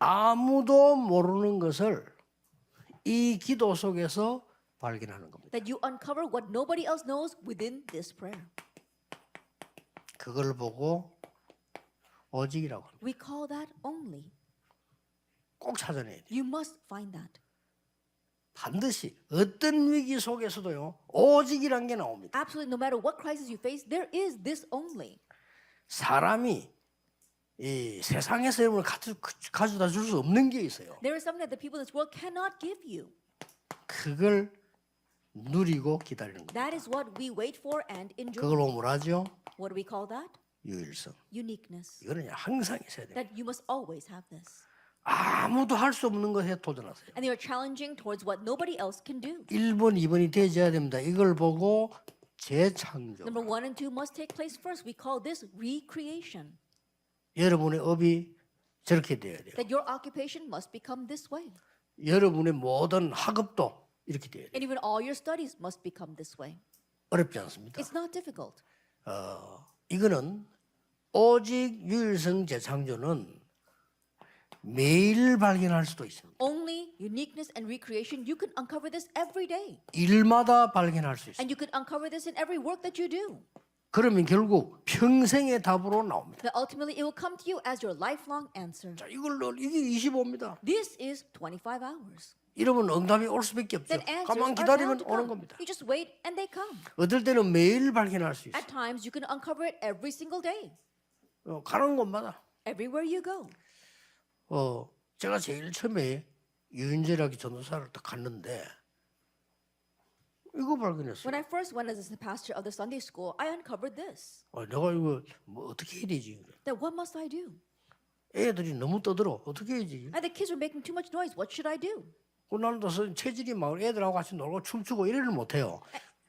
아무도 모르는 것을 이 기도 속에서 발견하는 겁니다. That you uncover what nobody else knows within this prayer. 그걸 보고 오직이라고 합니다. We call that only. 꼭 찾아내야 돼요. You must find that. 반드시 어떤 위기 속에서도요. 오직이란 게 나옵니다. Absolutely, no matter what crisis you face, there is this only. 사람이 이 세상에서 여러분을 가져다 줄 수 없는 게 있어요. There is something that the people in this world cannot give you. 그걸 누리고 기다리는 겁니다. That is what we wait for and enjoy. 그걸 뭐라 하죠? What do we call that? 유일성. Uniqueness. 이거는 항상 있어야 돼요. That you must always have this. 아무도 할 수 없는 것에 도전하세요. And they are challenging towards what nobody else can do. 1번, 2번이 되어야 됩니다. 이걸 보고 재창조. Number 1 and 2 must take place first. We call this recreation. 여러분의 업이 저렇게 돼야 돼요. That your occupation must become this way. 여러분의 모든 학업도 이렇게 돼야 돼요. And even all your studies must become this way. 어렵지 않습니다. It's not difficult. 이거는 오직 유일성 재창조는 매일 발견할 수도 있습니다. Only uniqueness and recreation, you can uncover this every day. 일마다 발견할 수 있습니다. And you can uncover this in every work that you do. 그러면 결국 평생의 답으로 나옵니다. That ultimately it will come to you as your lifelong answer. 자, 이게 25입니다. This is 25 hours. 이러면 응답이 올 수밖에 없죠. Then answers 가만 are bound 기다리면 to 오는 come. 겁니다. You just wait and they come. 어떨 때는 매일 발견할 수 있어요. At times you can uncover it every single day. 가는 곳마다 Everywhere you go. 제가 제일 처음에 유인재라기 전도사를 딱 갔는데 이거 발견했어요. When I first went as the pastor of the Sunday school, I uncovered this. 내가 이거 뭐 어떻게 해야 되지? That what must I do? 애들이 너무 떠들어. 어떻게 해야지? And the kids were making too much noise. What should I do? 나는 체질이 막 애들하고 같이 놀고 춤추고 이래를 못해요.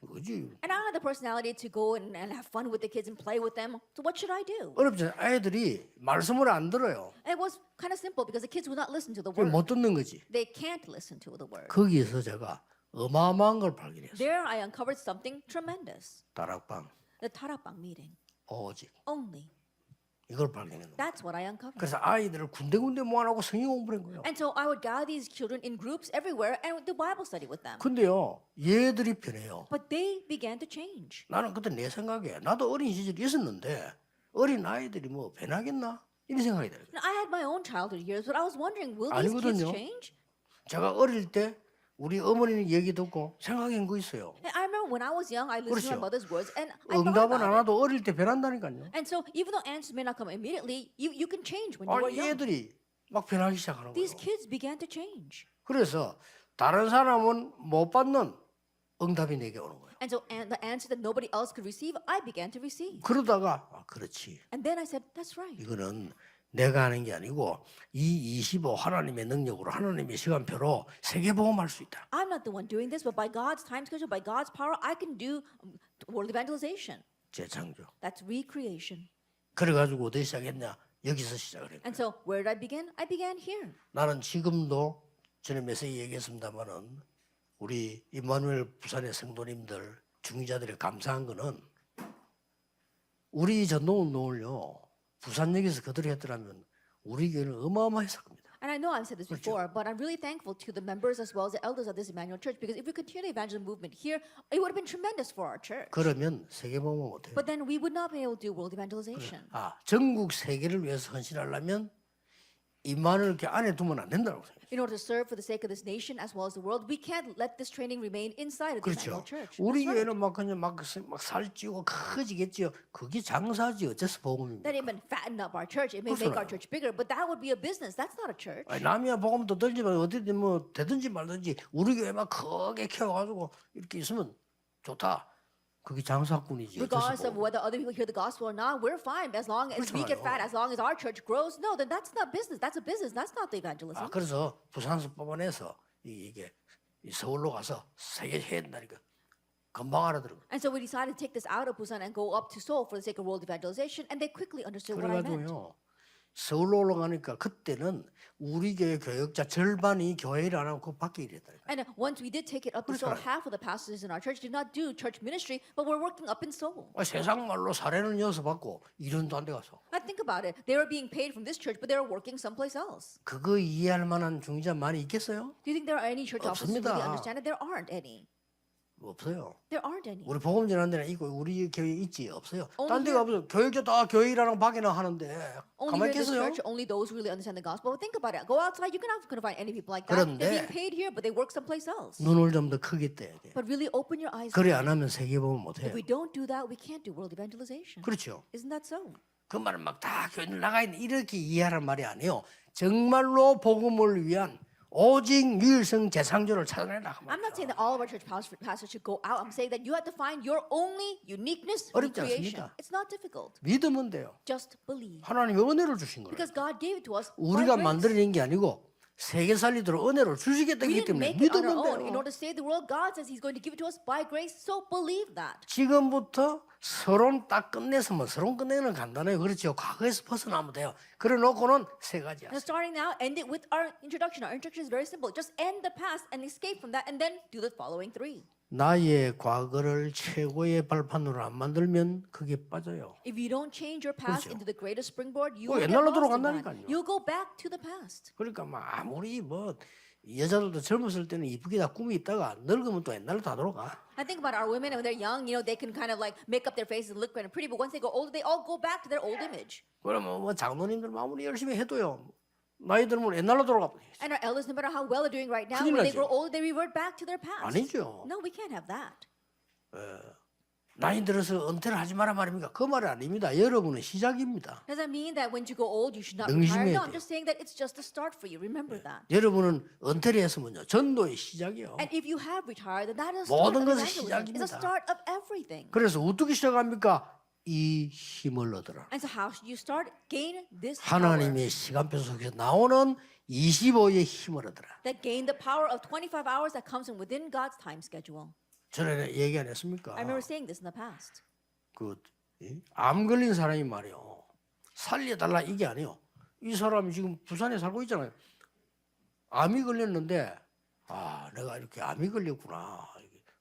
그지? And I don't have the personality to go and have fun with the kids and play with them. So what should I do? 어렵잖아. 애들이 말씀을 안 들어요. And it was kind of simple because the kids would not listen to the 그게 word. 못 듣는 거지. They can't listen to the word. 거기에서 제가 어마어마한 걸 발견했어요. There I uncovered something tremendous. 다락방 The tarakbang meeting. 오직 Only. 이걸 발견했는 거예요. That's what I uncovered. 그래서 아이들을 군데군데 모아놓고 성경 공부를 한 거예요. And so I would gather these children in groups everywhere and do Bible study with them. 근데요, 얘들이 변해요. But they began to change. 나는 그때 내 생각에 나도 어린 시절이 있었는데 어린 아이들이 뭐 변하겠나? 이런 생각이 들어요. Now, I had my own childhood years, but I was wondering, will these kids 아니거든요. change? 제가 어릴 때 우리 어머니 얘기 듣고 생각한 거 있어요. And I remember when I was young, I listened to 그렇죠. my mother's words and I thought 응답은 about 안 it. 와도 어릴 때 변한다니까요. And so even though answers may not come immediately, you can change when you were young. 얘들이 막 변하기 시작하는 거예요. These kids began to change. 그래서 다른 사람은 못 받는 응답이 내게 오는 거예요. And so the answer that nobody else could receive, I began to receive. 그러다가 그렇지. And then I said, that's right. 이거는 내가 하는 게 아니고 이 25 하나님의 능력으로 하나님의 시간표로 세계복음할 수 있다. I'm not the one doing this, but by God's time schedule, by God's power, I can do world evangelization. 재창조. That's recreation. 그래가지고 어디 시작했냐? 여기서 시작을 했고. And so where did I begin? I began here. 나는 지금도 전에 메시지 얘기했습니다마는 우리 임마누엘 부산의 성도님들 중위자들이 감사한 거는 우리 전도운동을요 부산역에서 그들이 했더라면 우리 교회는 어마어마했을 겁니다. And I know I've said this before, but I'm really thankful to the members as well as the elders of this Emmanuel Church because if we continue the evangelism movement here, it would have been tremendous for our church. 그러면 세계복음을 못해요. But then we would not be able to do world evangelization. 전국 세계를 위해서 헌신하려면 임마누엘 교회 안에 두면 안 된다고 생각해요. In order to serve for the sake of this nation as well as the world, we can't let this training remain inside of the 그렇죠. Emmanuel Church. 우리 That's right. 교회는 막 그냥 막 살찌고 커지겠지요. 그게 장사지 어째서 복음입니까? That it may fatten up our church, it may make our church bigger, but that would be a business. That's not a church. 아니, 남이야 복음도 던지면 어디든 뭐 되든지 말든지 우리 교회 막 크게 키워가지고 이렇게 있으면 좋다. 그게 장사꾼이지. Regardless 어째서 of whether other people hear the gospel or not, we're fine as long as we get 그렇잖아요. fat, as long as our church grows. No, then that's not business. That's a business. That's not the evangelism. 그래서 부산서 뽑아내서 이게 이 서울로 가서 세계 해야 된다니까. 금방 알아들어. And so we decided to take this out of Busan and go up to Seoul for the sake of world evangelization, and they quickly understood what I meant. 그래가지고요. 서울로 올라가니까 그때는 우리 교회 교역자 절반이 교회를 안 하고 그 밖에 일했다. And once we did take it up to Seoul, half of the pastors in our church did not do church ministry, but were working up in Seoul. 세상 말로 사례는 여서 받고 이런도 안 돼 가서. Now think about it. They were being paid from this church, but they were working someplace else. 그거 이해할 만한 중자 많이 있겠어요? Do you think there are any church officers who 없습니다. really understand it? There aren't any. 없어요. There aren't any. 우리 복음 전하는 데는 있고 우리 교회 있지 없어요. Only 딴 데가 없어요. 교육자 다 교회라는 밖에나 하는데 Only 가만히 here in this 있겠어요? church, only those who really understand the gospel. But think about it. Go outside, you're not going to find any people like that. 그런데 They're being paid here, but they work someplace else. 눈을 좀 더 크게 떠야 돼. But really open your eyes. 그래 안 하면 세계복음 못 If 해요. we don't do that, we can't do world evangelization. 그렇죠. Isn't that so? 그 말은 막 다 교회를 나가 있는 이렇게 이해하란 말이 아니에요. 정말로 복음을 위한 오직 유일성 재창조를 찾아내라. I'm not saying that all of our church pastors should go out. I'm saying that you have to find your only uniqueness 어렵지 recreation. 않습니다. It's not difficult. 믿으면 돼요. Just believe. 하나님이 은혜를 주신 거예요. Because God gave it to us. by 우리가 grace. 만들어낸 게 아니고 세계 살리도록 은혜를 주시겠다기 We didn't 때문에 make it on our 믿으면 own. In 돼요. order to save the world, God says He's going to give it to us by grace. So believe that. 지금부터 서론 딱 끝내서면 서론 끝내는 간단해요. 그렇죠. 과거에서 벗어나면 돼요. 그래 놓고는 세 가지야. Now, starting now, end it with our introduction. Our introduction is very simple. Just end the past and escape from that, and then do the following three. 나의 과거를 최고의 발판으로 안 만들면 그게 빠져요. If you don't change your past 그렇죠. into the greatest springboard, you 뭐 will get 옛날로 lost in that. 돌아간다니까요. You'll go back to the past. 그러니까 뭐 아무리 뭐 여자들도 젊었을 때는 이쁘게 다 꿈이 있다가 늙으면 또 옛날로 다 돌아가. I think about our women when they're young, they can kind of like make up their faces and look kind of pretty, but once they go older, they all go back to their old image. 그러면 뭐 장로님들 아무리 열심히 해도요. 나이 들면 옛날로 돌아가. And our elders, no matter how well they're doing right now, 큰일 when they 나죠. grow older, they revert back to their past. 아니죠. No, we can't have that. 나이 들어서 은퇴를 하지 마라 말입니까? 그 말이 아닙니다. 여러분은 시작입니다. Does that mean that when you go old, you should not 능심해야 retire? No, I'm 돼요. just saying that it's just a start for you. Remember that. 여러분은 은퇴를 했으면요. 전도의 시작이요. And if you have retired, then that is a 모든 start of 것의 evangelism. It's a 시작입니다. start of everything. 그래서 어떻게 시작합니까? 이 힘을 얻어라. And so how should you start? Gain this power. 하나님의 시간표 속에서 나오는 25의 힘을 얻어라. That gain the power of 25 hours that comes from within God's time schedule. 전에 얘기 안 했습니까? I remember saying this in the past. 암 걸린 사람이 말이요. 살려달라 이게 아니요. 이 사람이 지금 부산에 살고 있잖아요. 암이 걸렸는데 내가 이렇게 암이 걸렸구나.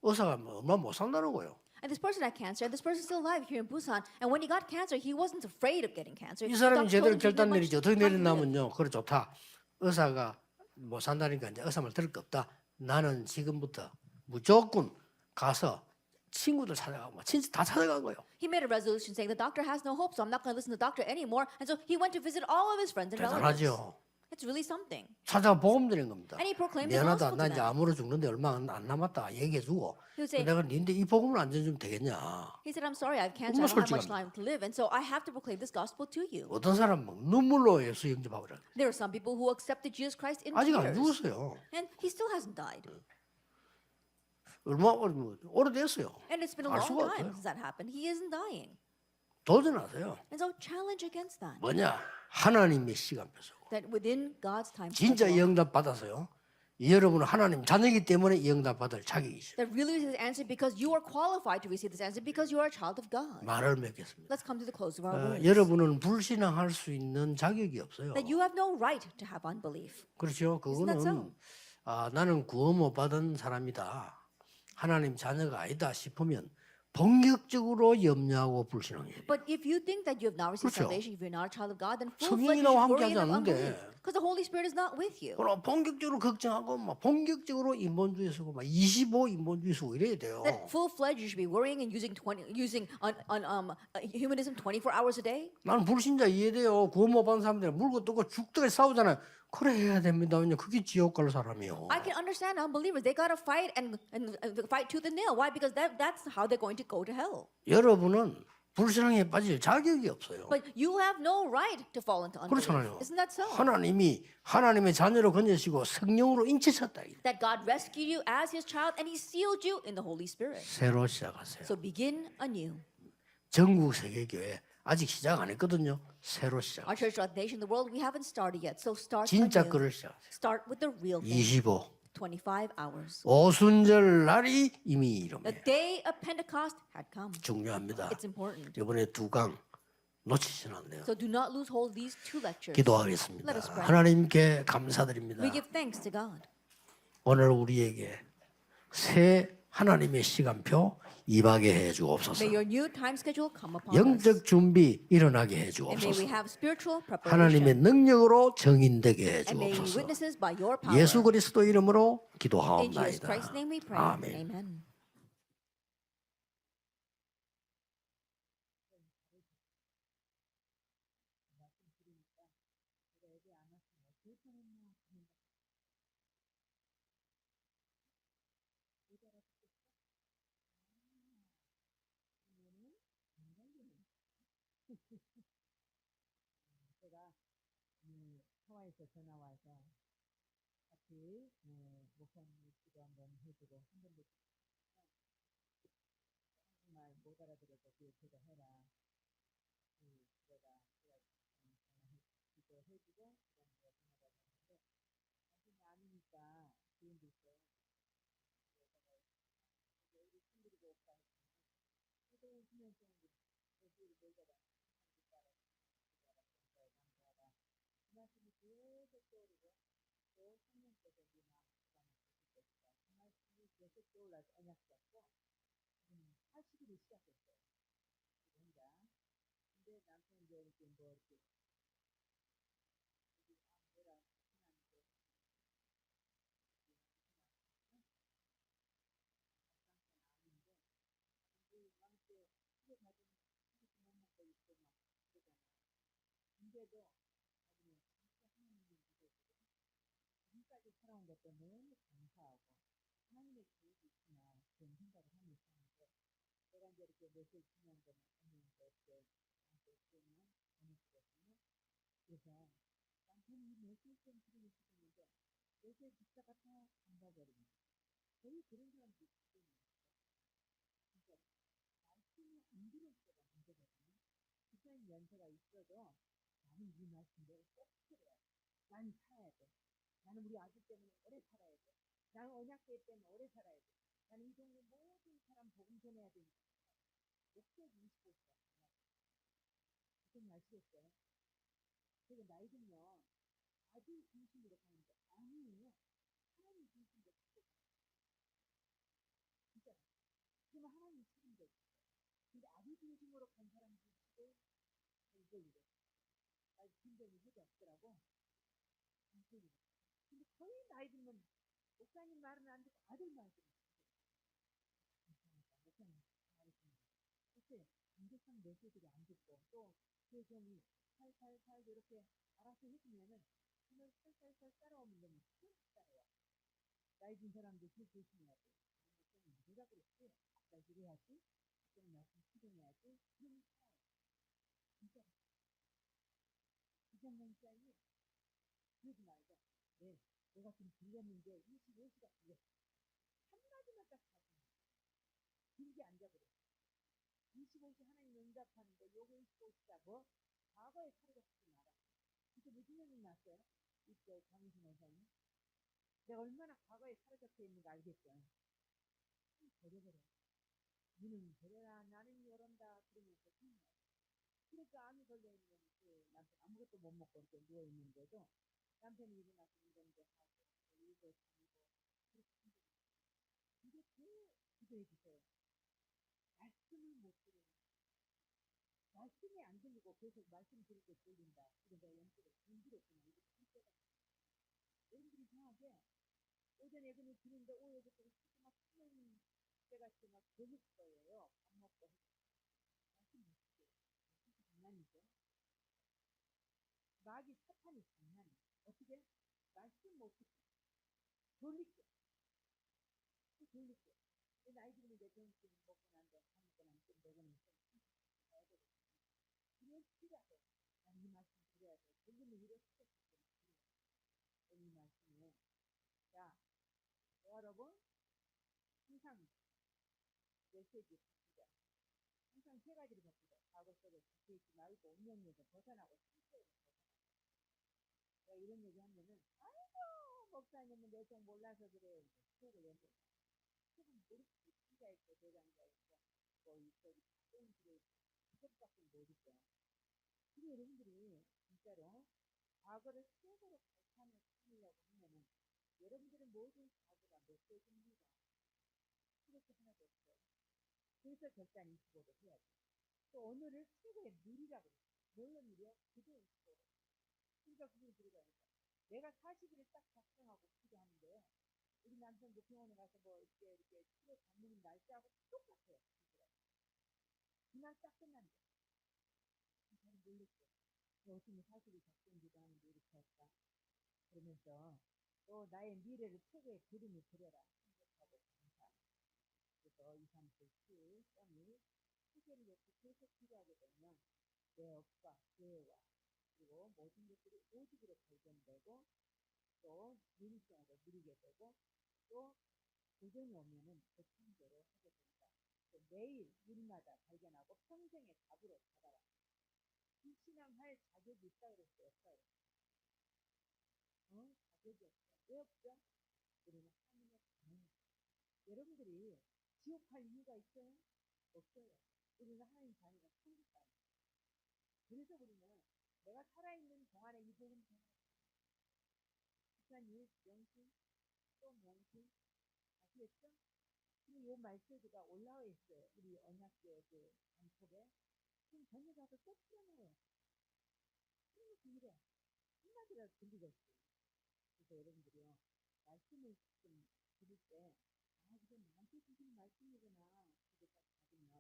의사가 얼마 못 산다는 거예요. And this person had cancer, and this person's still alive here in Busan. And when he got cancer, he wasn't afraid of getting cancer. 이 사람이 Doctor 제대로 told him he 결단 didn't 내리지 much 어떻게 time to live. 내렸냐면요. 그래 좋다. 의사가 못 산다니까 이제 의사 말 들을 거 없다. 나는 지금부터 무조건 가서 친구들 찾아가고 친척 다 찾아간 거예요. He made a resolution saying the doctor has no hope, so I'm not going to listen to the doctor anymore. And so he went to visit all of his friends and relatives. 대단하죠. It's really something. 찾아가 복음 드린 겁니다. And he proclaimed the 미안하다. gospel 나 to 이제 them. 암으로 죽는데 얼마 안 남았다. 얘기해주고. He would say, 내가 니인데 이 복음을 안 전주면 되겠냐. he said, I'm sorry, I have cancer. 얼마나 I don't have much 솔직합니까? time to live. And so I have to proclaim this gospel to you. 어떤 사람 막 눈물로 예수 영접하고 그래. There are some people who accepted Jesus Christ in 아직 안 tears. 죽었어요. And he still hasn't died. 얼마 오래됐어요. And it's been a 알 long 수가 time 없어요. since that happened. He isn't dying. 도전하세요. And so challenge against that. 뭐냐? 하나님의 시간표서. That within God's time 진짜 schedule, 영답 받아서요. 여러분은 하나님 자녀이기 때문에 이 영답 받을 자격이시죠. that really is answered because you are qualified to receive this answer because you are a child of God. 말을 맺겠습니다. Let's come to the close of our words. 여러분은 불신앙할 수 있는 자격이 없어요. That you have no right to have unbelief. 그렇죠. that 그거는 so? 나는 구원 못 받은 사람이다. 하나님 자녀가 아니다 싶으면 본격적으로 염려하고 불신앙해요. But if you think that you have not received 그렇죠. salvation, if you're not a child of God, then 성령이 full-fledged 나와 함께 worry 하지 and 않는데. unbelief. Because the Holy Spirit is not with you. 그럼 본격적으로 걱정하고 막 본격적으로 인본주의 쓰고 막 25 인본주의 쓰고 이래야 돼요. That full-fledged you should be worrying and using humanism 24 hours a day. 나는 불신자 이해돼요. 구원 못 받은 사람들 물고 뜯고 죽다가 싸우잖아요. 그래 해야 됩니다. 왜냐 그게 지옥 갈 사람이요. I can understand unbelievers. They gotta fight and fight tooth and nail. Why? Because that's how they're going to go to hell. 여러분은 불신앙에 빠질 자격이 없어요. But you have no right to fall into unbelief. 그렇잖아요. Isn't that so? 하나님이 하나님의 자녀로 건져시고 성령으로 인치셨다. That God rescued you as His child and He sealed you in the Holy Spirit. 새로 시작하세요. So begin anew. 전국 세계교회 아직 시작 안 했거든요. 새로 시작. Our church throughout the nation, the world, we haven't started yet. So start 진짜 anew. 거를 시작하세요. Start with the real thing. 25 25 hours. 오순절 날이 이미 The 이릅니다. day of Pentecost had come. 중요합니다. It's important. 이번에 2강 놓치시면 안 돼요. So do not lose hold of these two lectures. 기도하겠습니다. Let us pray. 하나님께 감사드립니다. We give thanks to God. 오늘 우리에게 새 하나님의 시간표 임하게 해 주옵소서. May your new time schedule come upon us. 영적 준비 일어나게 해 And may we 주옵소서. have spiritual 하나님의 preparation. 능력으로 정인되게 해 And may we 주옵소서. witnesses by your power. 예수 그리스도 이름으로 In Jesus 기도하옵나이다. Christ's name we pray. 아멘. Amen. 제가 하와이에서 전화 와서 같이 목사님 기도 한번 해주고 한 번도 정말 못 알아들어서 그 제가 해라. 제가 기도해주고 그다음에 전화 받았는데 당신이 아니니까 지금도 있어요. 우리 친구들이 없다 했더니 기도하시면서 우리 놀다가 그 말씀이 계속 떠오르고 또 성령께서 우리 마음을 부담을 주실 것이다. 그 말씀이 계속 떠올라서 언약 잡고 80일이 시작했어요. 혼자. 근데 남편이 이제 이렇게 뭐 이렇게 내가 하나님께 아닌데 남께 시계 받으면 시계 못 먹고 있고 막 그러잖아. 근데도 자기는 진짜 하나님을 믿어주고 지금까지 살아온 것도 너무 감사하고 하나님의 계획이 있구나 그런 생각을 하면서 하는데 내가 이제 이렇게 메시지 중요한 거는 언니한테 이렇게 나한테 쓰면 보내주거든요. 그래서 남편이 이 메시지 좀 들으고 싶었는데 메시지 듣다가 다 잠가버립니다. 거의 그런 사람들이 있거든요. 진짜 말씀이 안 들을 때가 문제거든요. 기사님 연세가 있어도 나는 이 말씀대로 꼭 들어야 돼. 난 살아야 돼. 나는 우리 아들 때문에 오래 살아야 돼. 나는 언약계 때문에 오래 살아야 돼. 나는 이 동네 모든 사람 복음 전해야 되니까. 목적 25세. 무슨 아시겠어요? 되게 나이 들면 아들 중심으로 가는데 아니에요. 하나님 중심으로 가고 진짜. 그러면 하나님 책임져. 근데 아들 중심으로 간 사람들이 지금 이제 아직 진전이 하지 없더라고. 근데 거의 나이 들면 목사님 말은 안 듣고 아들 말 들어. 목사님 말했습니다. 그때 강제성 메시지를 안 듣고 또 그 점이 살살살 이렇게 알아서 해주면은 그걸 살살살 따라오면 되면 쭉 따라와. 나이 든 사람들 그 조심해야 돼. 목사님 누가 그랬지? 나 이래야지. 좀 말씀 수정해야지. 그러면 살아요. 진짜 이정명 사님이 그러지 말자. 네, 내가 지금 들렸는데 25시가 들렸어. 한마디만 딱 하지. 길게 앉아버려. 25시 하나님 응답하는데 요거 25시다 뭐? 과거에 살아가지 마라. 그때 무슨 얘기 났어요? 이때 강희순 원사님. 내가 얼마나 과거에 사로잡혀 있는가 알겠죠? 버려버려. 니는 버려라 나는 이런다 그러면서 힘내. 그러니까 암이 걸려있는 그 남편 아무것도 못 먹고 이렇게 누워있는데도 남편이 일어나서 운동도 하고 일도 다니고 그렇게 힘들어요. 이게 제일 기도해 주세요. 말씀을 못 들어요. 말씀이 안 들리고 계속 말씀 들을 때 들린다. 그래서 연습을 준비했구나. 이게 진짜다. 여러분들이 이상하게 오전에 그냥 들는데 오후에부터 막 수면 때같이 막 걸릴 거예요. 밥 먹고 말씀 못 듣게. 진짜 장난이죠. 마귀 사탄이 장난이에요. 어떻게? 말씀 못 듣게. 졸리게. 또 졸리게. 나이 들면 이제 점심 먹고 난데 밥 먹고 나면 좀 먹으면 좀 가야 되거든요. 그냥 필요해. 난 이 말씀 드려야 돼. 졸리면 이렇게 스트레스 때문에 이 말씀에 자, 여러분 항상 메시지 바꾸자. 항상 세 가지를 바꾸자. 과거 속에 지켜있지 말고 운명에서 벗어나고 실제에서 벗어나고. 내가 이런 얘기 하면은 아이고 목사님은 내성 몰라서 그래요. 속을 연대. 속은 모르지. 피자 있고 대장자 있고 뭐 저기 똥들에 그것밖에 모르죠. 근데 여러분들이 진짜로 과거를 최고로 발판을 찾으려고 하면은 여러분들의 모든 과거가 메시지입니다. 그렇게 하나도 없어요. 그래서 결단 25를 해야 돼. 또 오늘을 최고의 누리라고 그랬어요. 뭘로 누려? 기도 25로. 그러니까 그걸 들어가니까. 내가 40일에 딱 작정하고 기도하는데요. 우리 남편도 병원에 가서 뭐 이렇게 치료 받는 날짜하고 똑같아요. 그날 딱 끝난대. 잘 몰랐어요. 어떻게 40일 작정 기도하는데 이렇게 할까? 그러면서 또 나의 미래를 최고의 그림을 그려라. 행복하고 감사. 그래서 2, 3, 4, 7, 점이 세계를 놓고 계속 기도하게 되면 내 업과 계획과 그리고 모든 것들이 오직으로 발견되고 또 민성으로 누리게 되고 또 도전이 오면은 그 창조로 하게 된다. 매일 일마다 발견하고 평생의 답으로 잡아라. 이 신앙할 자격이 있다 그랬어요. 없어요. 자격이 없어. 왜 없죠? 우리는 하나님의 자녀. 여러분들이 지옥 갈 이유가 있어요? 없어요. 우리는 하나님 자녀가 천국 가요. 그래서 우리는 내가 살아있는 동안에 이 복음 전하고 부산이 명신 또 명신 아시겠죠? 근데 요 말씀가 올라와 있어요. 우리 언약계 그 단톡에. 지금 전혀 가서 또 풀어놔요. 그러면서 이래. 한마디라도 들리겠지. 그래서 여러분들이요. 말씀을 좀 들을 때, 아, 이게 나한테 주신 말씀이구나. 그게 딱 받으면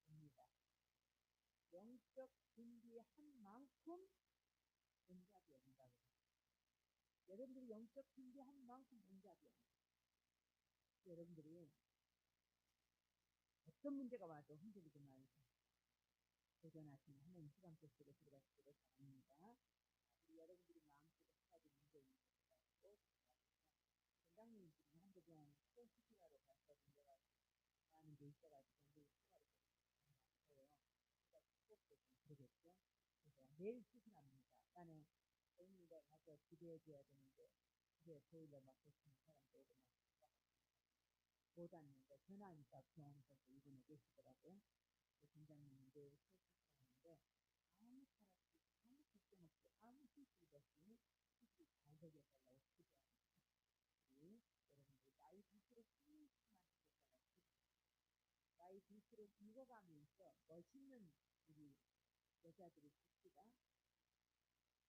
됩니다. 영적 준비한 만큼 응답이 온다고. 여러분들이 영적 준비한 만큼 응답이 옵니다. 여러분들이 어떤 문제가 와도 흔들리지 말고 도전하시는 하나님 시간 속으로 들어가시기를 바랍니다. 우리 여러분들이 마음속에 한 가지 문제 있는 것 같고 건강님 지금 한두 병 스포츠피라로 가서 문제가 많은 게 있어가지고 이제 시간을 많아요. 그러니까 수업도 좀 그러겠죠. 그래서 매일 수술합니다. 나는 오늘에 가서 기대해줘야 되는데 집에 보일러 막 고치는 사람도 오고 막 못 왔는데 전화하니까 병원에서 이분에 계시더라고요. 팀장님이 매일 수술하는데 아무 탈 없이 아무 걱정 없이 아무 실수도 없이 수술이 잘 되게 해달라고 기도합니다. 우리 여러분들 나이 들수록 힘만 되잖아요. 나이 들수록 익어가면서 멋있는 우리 여자들이 있습니다.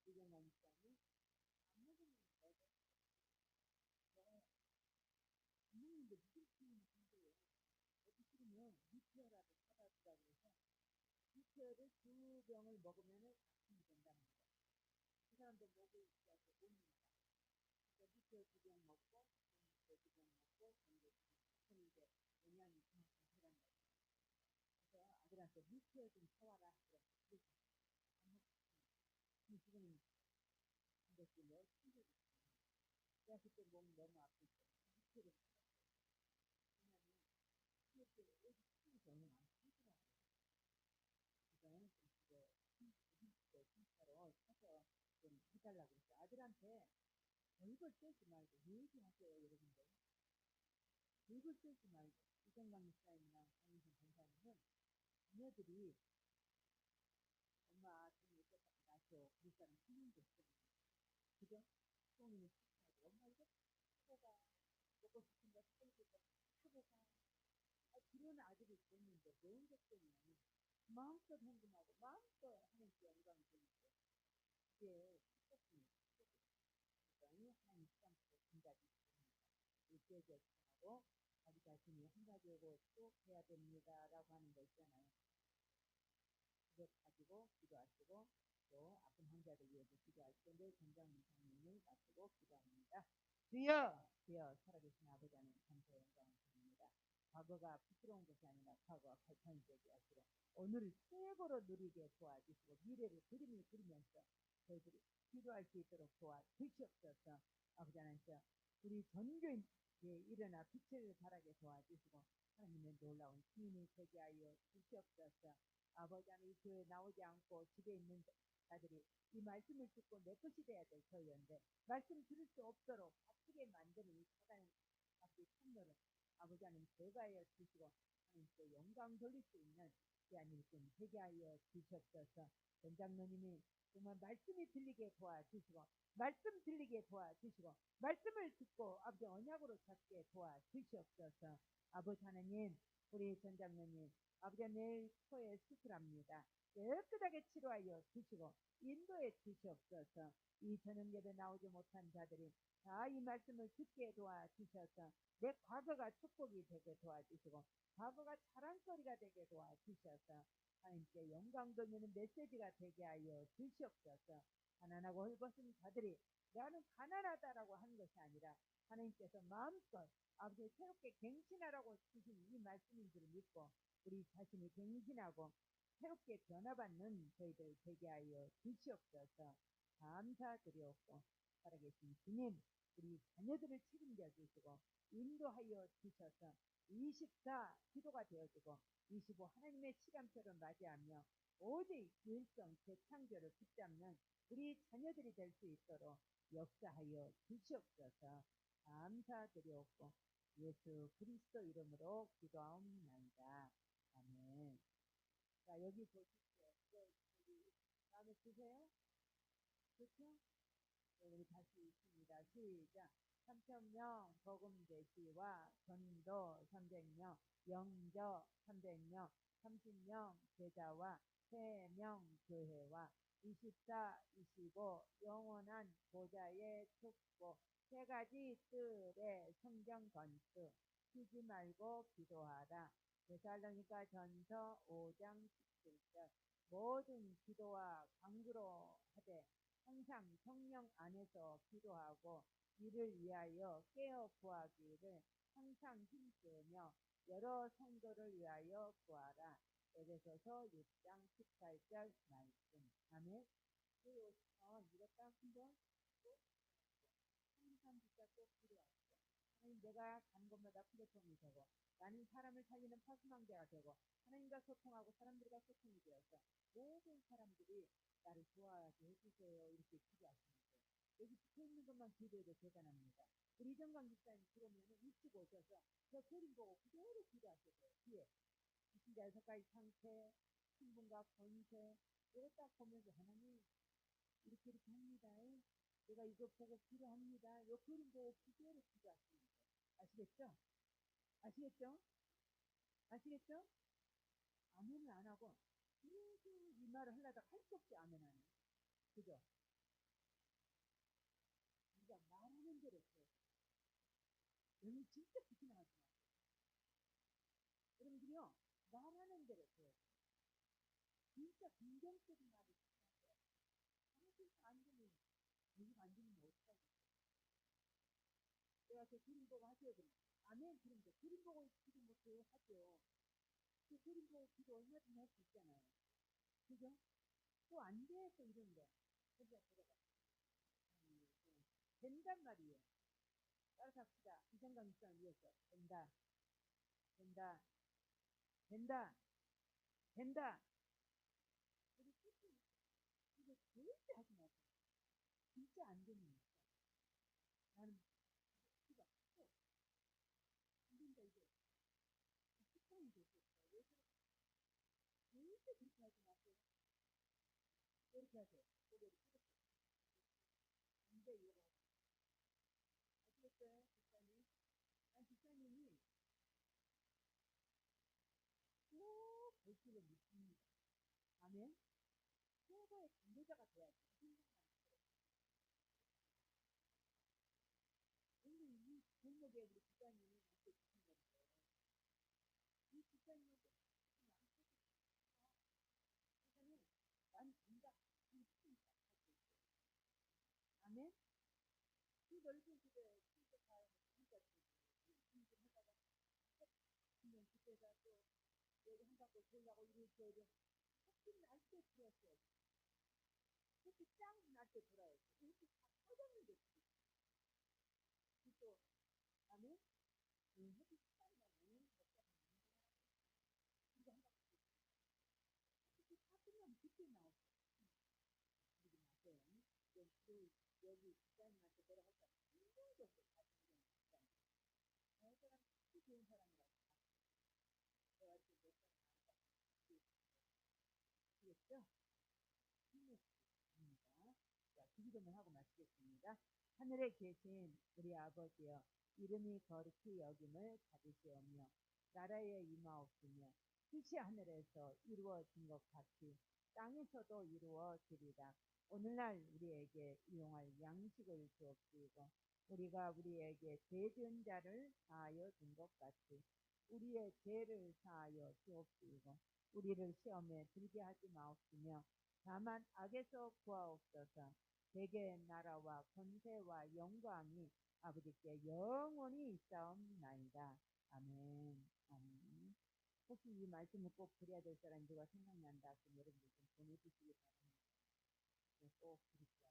이경만 목사님 안 먹으면 내가 안 먹는데 무슨 기분이 든대요. 어디 싫으면 미피어라도 사다 주라고 해서 미피어를 2병을 먹으면 아침이 된답니다. 그 사람도 목을 있어서 못 먹는다. 그래서 미피어 2병 먹고 미피어 2병 먹고 전개 하는데 영양이 그만큼 들어간 거죠. 그래서 아들한테 미피어 좀 사와라 하더라고요. 그래서 안 먹고 지금 한 것들로 충격이 있어요. 제가 그때 몸이 너무 아프기 때문에 미피어를 왜냐하면 이렇게 애기 키우기 너무 많더라고요. 그래서 좀 그거 진짜로 사서 좀 해달라고 했어요. 아들한테 별걸 떼지 말고 얘기하세요, 여러분들. 별걸 떼지 말고 이정광 목사님이나 강민선 권사님은 자녀들이 엄마 좀 이렇게 나서 그럴 사람 힘든 게 있거든요. 그죠? 똥이는 식사하고 엄마 이거 타고 가. 먹고 싶은 거 타고 가. 타고 가. 그런 아들이 됐는데 뭔 걱정이냐면 마음껏 헌금하고 마음껏 하는 게 영광이 되는데 그게 축복입니다. 그러니 하나님 시간 속에 진작이 있습니다. 일제에 하고 자기 자신이 한 가지고 또 해야 됩니다 라고 하는 거 있잖아요. 그것 가지고 기도하시고 또 아픈 환자들 위해서 기도할 텐데 전장님 장님을 마치고 기도합니다. 주여 주여 살아계신 아버지 하나님 감사 영광을 드립니다. 과거가 부끄러운 것이 아니라 과거가 발판되게 하시고 오늘을 최고로 누리게 도와주시고 미래를 그림을 그리면서 저희들이 기도할 수 있도록 도와주시옵소서. 아버지 하나님 우리 전교인 일어나 빛을 발하게 도와주시고 하나님의 놀라운 힘이 되게 하여 주시옵소서. 아버지 하나님 교회 나오지 않고 집에 있는 자들이 이 말씀을 듣고 내 것이 돼야 될 저희인데 말씀 들을 수 없도록 바쁘게 만드는 이 사단의 앞뒤 통로를 아버지 하나님 제거하여 주시고 하나님께 영광 돌릴 수 있는 하나님 되게 하여 주시옵소서. 원장로님이 정말 말씀이 들리게 도와주시고 말씀 들리게 도와주시고 말씀을 듣고 아버지 언약으로 잡게 도와주시옵소서. 아버지 하나님 우리 전장로님 아버지 내일 코에 수술합니다. 깨끗하게 치료하여 주시고 인도해 주시옵소서. 이 저녁 예배 나오지 못한 자들이 다 이 말씀을 듣게 도와주셔서 내 과거가 축복이 되게 도와주시고 과거가 자랑거리가 되게 도와주셔서 하나님께 영광 돌리는 메시지가 되게 하여 주시옵소서. 가난하고 헐벗은 자들이 나는 가난하다라고 하는 것이 아니라 하나님께서 마음껏 아버지 새롭게 갱신하라고 주신 이 말씀인 줄 믿고 우리 자신이 갱신하고 새롭게 변화받는 저희들 되게 하여 주시옵소서. 감사드리옵고 살아계신 주님 우리 자녀들을 책임져 주시고 인도하여 주셔서 24 기도가 되어지고 25 하나님의 시간표를 맞이하며 오직 일성 재창조를 붙잡는 우리 자녀들이 될 수 있도록 역사하여 주시옵소서. 감사드리옵고 예수 그리스도 이름으로 기도하옵나이다. 아멘. 자 여기 보십시오. 여기 마음에 드세요? 그렇죠? 우리 다시 읽습니다. 시작. 3,000명 복음 제시와 전도 300명, 영저 300명, 30명 제자와 3명 교회와 24, 25 영원한 보좌의 축복 세 가지 뜰의 성경 건수 쉬지 말고 기도하라. 데살로니가 전서 5장 17절 모든 기도와 간구로 하되 항상 성령 안에서 기도하고 이를 위하여 깨어 구하기를 항상 힘쓰며 여러 성도를 위하여 구하라. 에베소서 6장 18절 말씀. 아멘. 이거 딱 한번 항상 진짜 꼭 필요하죠. 하나님, 내가 가는 곳마다 플랫폼이 되고 나는 사람을 살리는 파수망대가 되고 하나님과 소통하고 사람들과 소통이 되어서 모든 사람들이 나를 좋아하게 해주세요. 이렇게 기도하시는 거예요. 여기 붙어있는 것만 기도해도 대단합니다. 우리 이정광 집사님 들어오면 일찍 오셔서 저 그림 보고 그대로 기도하셔야 돼요. 뒤에 이신자 6가지 상태, 신분과 권세 이거 딱 보면서 하나님 이렇게 합니다. 내가 이거 보고 필요합니다. 요 그림 보고 그대로 기도하시는 거예요. 아시겠죠? 아시겠죠? 아시겠죠? 아멘을 안 하고 계속 이 말을 하려다가 할 수 없이 아멘 하는. 그죠? 우리가 말하는 대로 해요. 여러분 진짜 비키나가지 마세요. 여러분들이요 말하는 대로 해요. 진짜 긍정적인 말을 하세요. 아무튼 안 되면 무슨 안 되면 어떡하겠어요? 내가 그 그림 보고 하세요. 그럼 아멘. 그림 보고 기도 못해요. 하죠. 그 그림 보고 기도 얼마든지 할 수 있잖아요. 그죠? 또 안 돼. 또 이런데. 그래서 들어가. 된단 말이에요. 따라서 합시다. 이생각 입장 위해서. 된다. 된다. 된다. 된다. 우리 뜻이 이거 절대 하지 마세요. 진짜 안 되는 거야. 나는 수가 없어. 안 된다 이게. 식당이 됐었어. 왜 그래? 절대 그렇게 하지 마세요. 이렇게 하세요. 고개를 숙였어요. 안 돼, 이거. 아시겠어요? 집사님? 난 집사님이 꼭 결실을 믿습니다. 아멘? 최고의 관계자가 돼야지. 근데 이 골목에 우리 집사님이 이렇게 주신 건데, 이 집사님한테 그러면 난 진짜 이 힘이 딱 갖고 있어요. 아멘? 이 넓은 집에 진짜 잘 진짜 힘좀 하다가 그냥 집에서 또 여기 한바퀴 돌라고 이렇게 햇빛 날때 들었어요. 햇빛 짱날때 돌아야지. 햇빛 다 꺼졌는데 또 아멘? 햇빛 짱 나면 이거 한바퀴 햇빛 다 끝나면 그때 나오죠. 그러지 마세요. 여기 집사님한테 뭐라 할까? 긍정적으로 가시는 집사님. 저 사람 특히 좋은 사람이라고 제가 이렇게 몇 사람 아시겠죠? 힘냈습니다. 자, 기도만 하고 마치겠습니다. 하늘에 계신 우리 아버지여, 이름이 거룩히 여김을 받으시오며, 나라에 임하옵시며, 뜻이 하늘에서 이루어진 것 같이 땅에서도 이루어지리라. 오늘날 우리에게 이용할 양식을 주옵시고, 우리가 우리에게 죄 지은 자를 사하여 준 것 같이 우리의 죄를 사하여 주옵시고, 우리를 시험에 들게 하지 마옵시며 다만 악에서 구하옵소서. 대개 나라와 권세와 영광이 아버지께 영원히 있사옵나이다. 아멘. 아멘. 혹시 이 말씀을 꼭 드려야 될 사람 누가 생각난다 하시면 여러분들 좀 보내주시기 바랍니다. 꼭 드릴게요.